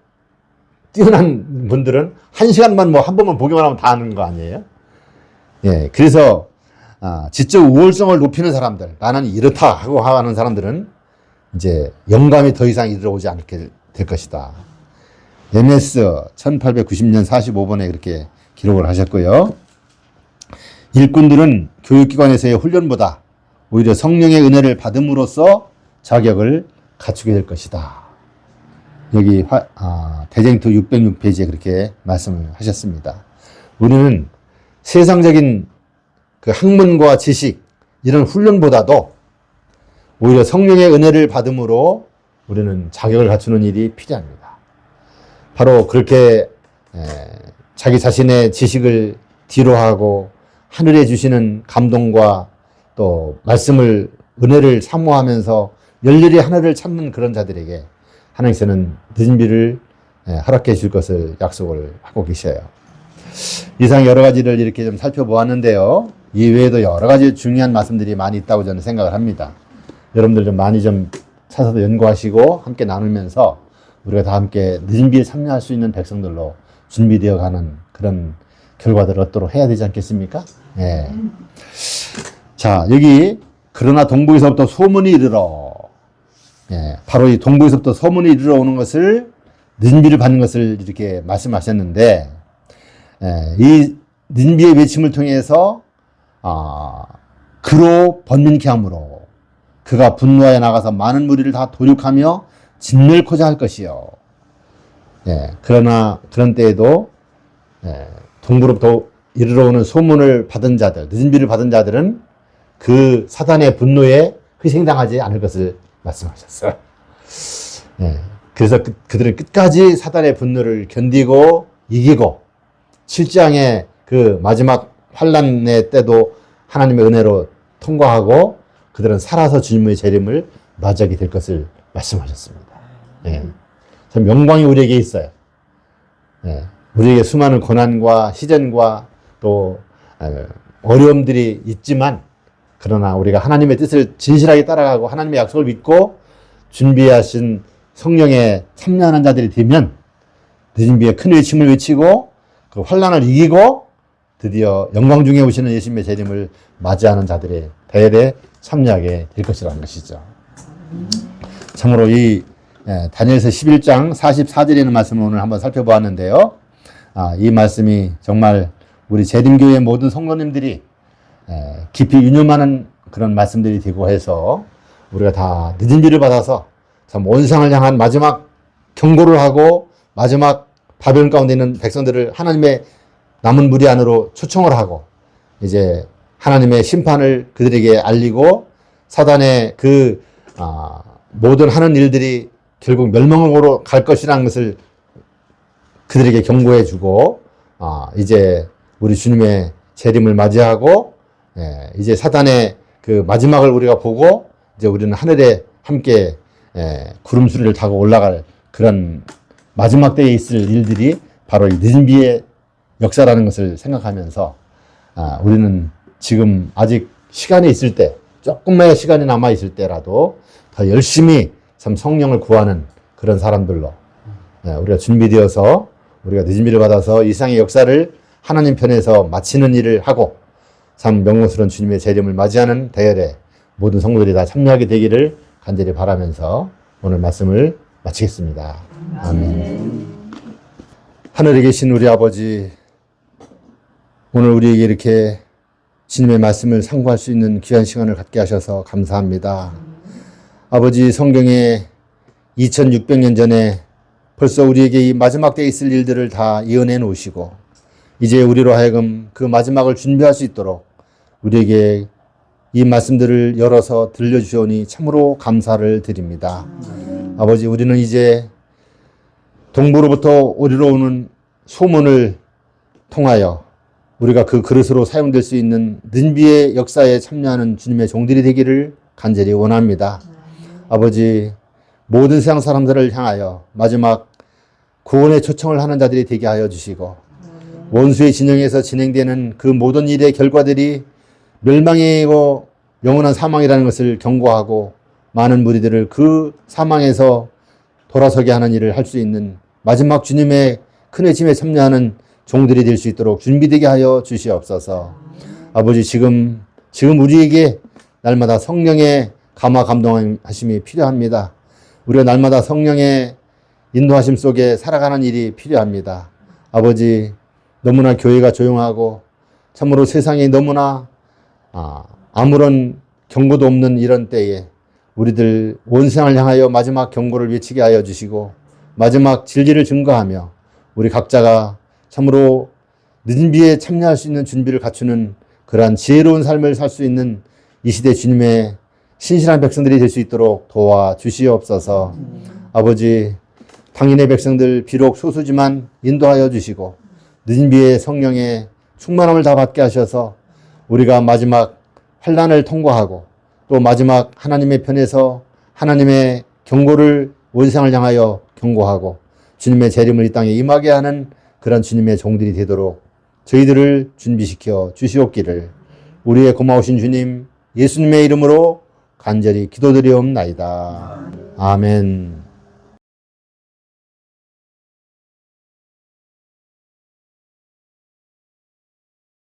뛰어난 분들은 1시간만 한 번만 보기만 하면 다 아는 거 아니에요? 그래서 지적 우월성을 높이는 사람들, 나는 이렇다 하고 하는 사람들은 이제 영감이 더 이상 이르러 오지 않게 될 것이다. MS 1890년 45번에 그렇게 기록을 하셨고요. 일꾼들은 교육기관에서의 훈련보다 오히려 성령의 은혜를 받음으로써 자격을 갖추게 될 것이다. 여기 대쟁투 606페이지에 그렇게 말씀을 하셨습니다. 우리는 세상적인 그 학문과 지식, 이런 훈련보다도 오히려 성령의 은혜를 받음으로 우리는 자격을 갖추는 일이 필요합니다. 바로 그렇게 자기 자신의 지식을 뒤로하고 하늘에 주시는 감동과 또 말씀을, 은혜를 사모하면서 열렬히 하늘을 찾는 그런 자들에게 하나님께서는 늦은 비를 허락해 줄 것을 약속을 하고 계셔요. 이상 여러 가지를 이렇게 좀 살펴보았는데요. 이 외에도 여러 가지 중요한 말씀들이 많이 있다고 저는 생각을 합니다. 여러분들 좀 많이 좀 찾아서 연구하시고 함께 나누면서 우리가 다 함께 늦은 비에 참여할 수 있는 백성들로 준비되어 가는 그런 결과들을 얻도록 해야 되지 않겠습니까? 자, 여기 그러나 동북에서부터 소문이 이르러, 바로 이 동북에서부터 소문이 이르러 오는 것을, 늦은 비를 받는 것을 이렇게 말씀하셨는데, 이 늦은 비의 외침을 통해서 그로 번민케 함으로 그가 분노하여 나가서 많은 무리를 다 도륙하며 짓밟고자 할 것이요. 그러나 그런 때에도 동부로부터 이르러 오는 소문을 받은 자들, 늦은 비를 받은 자들은 그 사단의 분노에 희생당하지 않을 것을 말씀하셨어요. 그래서 그들은 끝까지 사단의 분노를 견디고 이기고 7장의 그 마지막 환난의 때도 하나님의 은혜로 통과하고 그들은 살아서 주님의 재림을 맞이하게 될 것을 말씀하셨습니다. 참 영광이 우리에게 있어요. 우리에게 수많은 고난과 시련과 또 어려움들이 있지만, 그러나 우리가 하나님의 뜻을 진실하게 따라가고 하나님의 약속을 믿고 준비하신 성령에 참여하는 자들이 되면 늦은 비에 큰 외침을 외치고 그 환난을 이기고 드디어 영광 중에 오시는 예수님의 재림을 맞이하는 자들의 대열에 참여하게 될 것이라는 것이죠. 참으로 이 다니엘서 11장 44절에 있는 말씀을 오늘 한번 살펴보았는데요. 이 말씀이 정말 우리 재림교회 모든 성도님들이 깊이 유념하는 그런 말씀들이 되고 해서 우리가 다 늦은 비를 받아서 참 온상을 향한 마지막 경고를 하고 마지막 바벨론 가운데 있는 백성들을 하나님의 남은 무리 안으로 초청을 하고 이제 하나님의 심판을 그들에게 알리고 사단의 그 모든 하는 일들이 결국 멸망으로 갈 것이라는 것을 그들에게 경고해 주고 이제 우리 주님의 재림을 맞이하고 이제 사단의 그 마지막을 우리가 보고 이제 우리는 하늘에 함께 구름수리를 타고 올라갈 그런 마지막 때에 있을 일들이 바로 이 늦은 비의 역사라는 것을 생각하면서 우리는 지금 아직 시간이 있을 때, 조금만의 시간이 남아 있을 때라도 더 열심히 참 성령을 구하는 그런 사람들로 우리가 준비되어서 우리가 늦은 비를 받아서 이 세상의 역사를 하나님 편에서 마치는 일을 하고 참 명령스러운 주님의 재림을 맞이하는 대열에 모든 성도들이 다 참여하게 되기를 간절히 바라면서 오늘 말씀을 마치겠습니다. 아멘. 하늘에 계신 우리 아버지, 오늘 우리에게 이렇게 주님의 말씀을 상고할 수 있는 귀한 시간을 갖게 하셔서 감사합니다. 아버지, 성경에 2600년 전에 벌써 우리에게 이 마지막 때에 있을 일들을 다 예언해 놓으시고 이제 우리로 하여금 그 마지막을 준비할 수 있도록 우리에게 이 말씀들을 열어서 들려주시오니 참으로 감사를 드립니다. 아버지, 우리는 이제 동부로부터 우리로 오는 소문을 통하여 우리가 그 그릇으로 사용될 수 있는 는비의 역사에 참여하는 주님의 종들이 되기를 간절히 원합니다. 아버지, 모든 세상 사람들을 향하여 마지막 구원의 초청을 하는 자들이 되게 하여 주시고 원수의 진영에서 진행되는 그 모든 일의 결과들이 멸망이고 영원한 사망이라는 것을 경고하고 많은 무리들을 그 사망에서 돌아서게 하는 일을 할 수 있는 마지막 주님의 큰 회심에 참여하는 종들이 될 수 있도록 준비되게 하여 주시옵소서. 아버지, 지금 우리에게 날마다 성령의 감화 감동하심이 필요합니다. 우리가 날마다 성령의 인도하심 속에 살아가는 일이 필요합니다. 아버지, 너무나 교회가 조용하고 참으로 세상이 너무나 아무런 경고도 없는 이런 때에 우리들 온 세상을 향하여 마지막 경고를 외치게 하여 주시고 마지막 진리를 증거하며 우리 각자가 참으로 늦은비에 참여할 수 있는 준비를 갖추는 그러한 지혜로운 삶을 살 수 있는 이 시대 주님의 신실한 백성들이 될 수 있도록 도와주시옵소서. 아버지, 당인의 백성들 비록 소수지만 인도하여 주시고 늦은비의 성령의 충만함을 다 받게 하셔서 우리가 마지막 환난을 통과하고 또 마지막 하나님의 편에서 하나님의 경고를 온 세상을 향하여 경고하고 주님의 재림을 이 땅에 임하게 하는 그런 주님의 종들이 되도록 저희들을 준비시켜 주시옵기를 우리의 고마우신 주님 예수님의 이름으로 간절히 기도드리옵나이다. 아멘.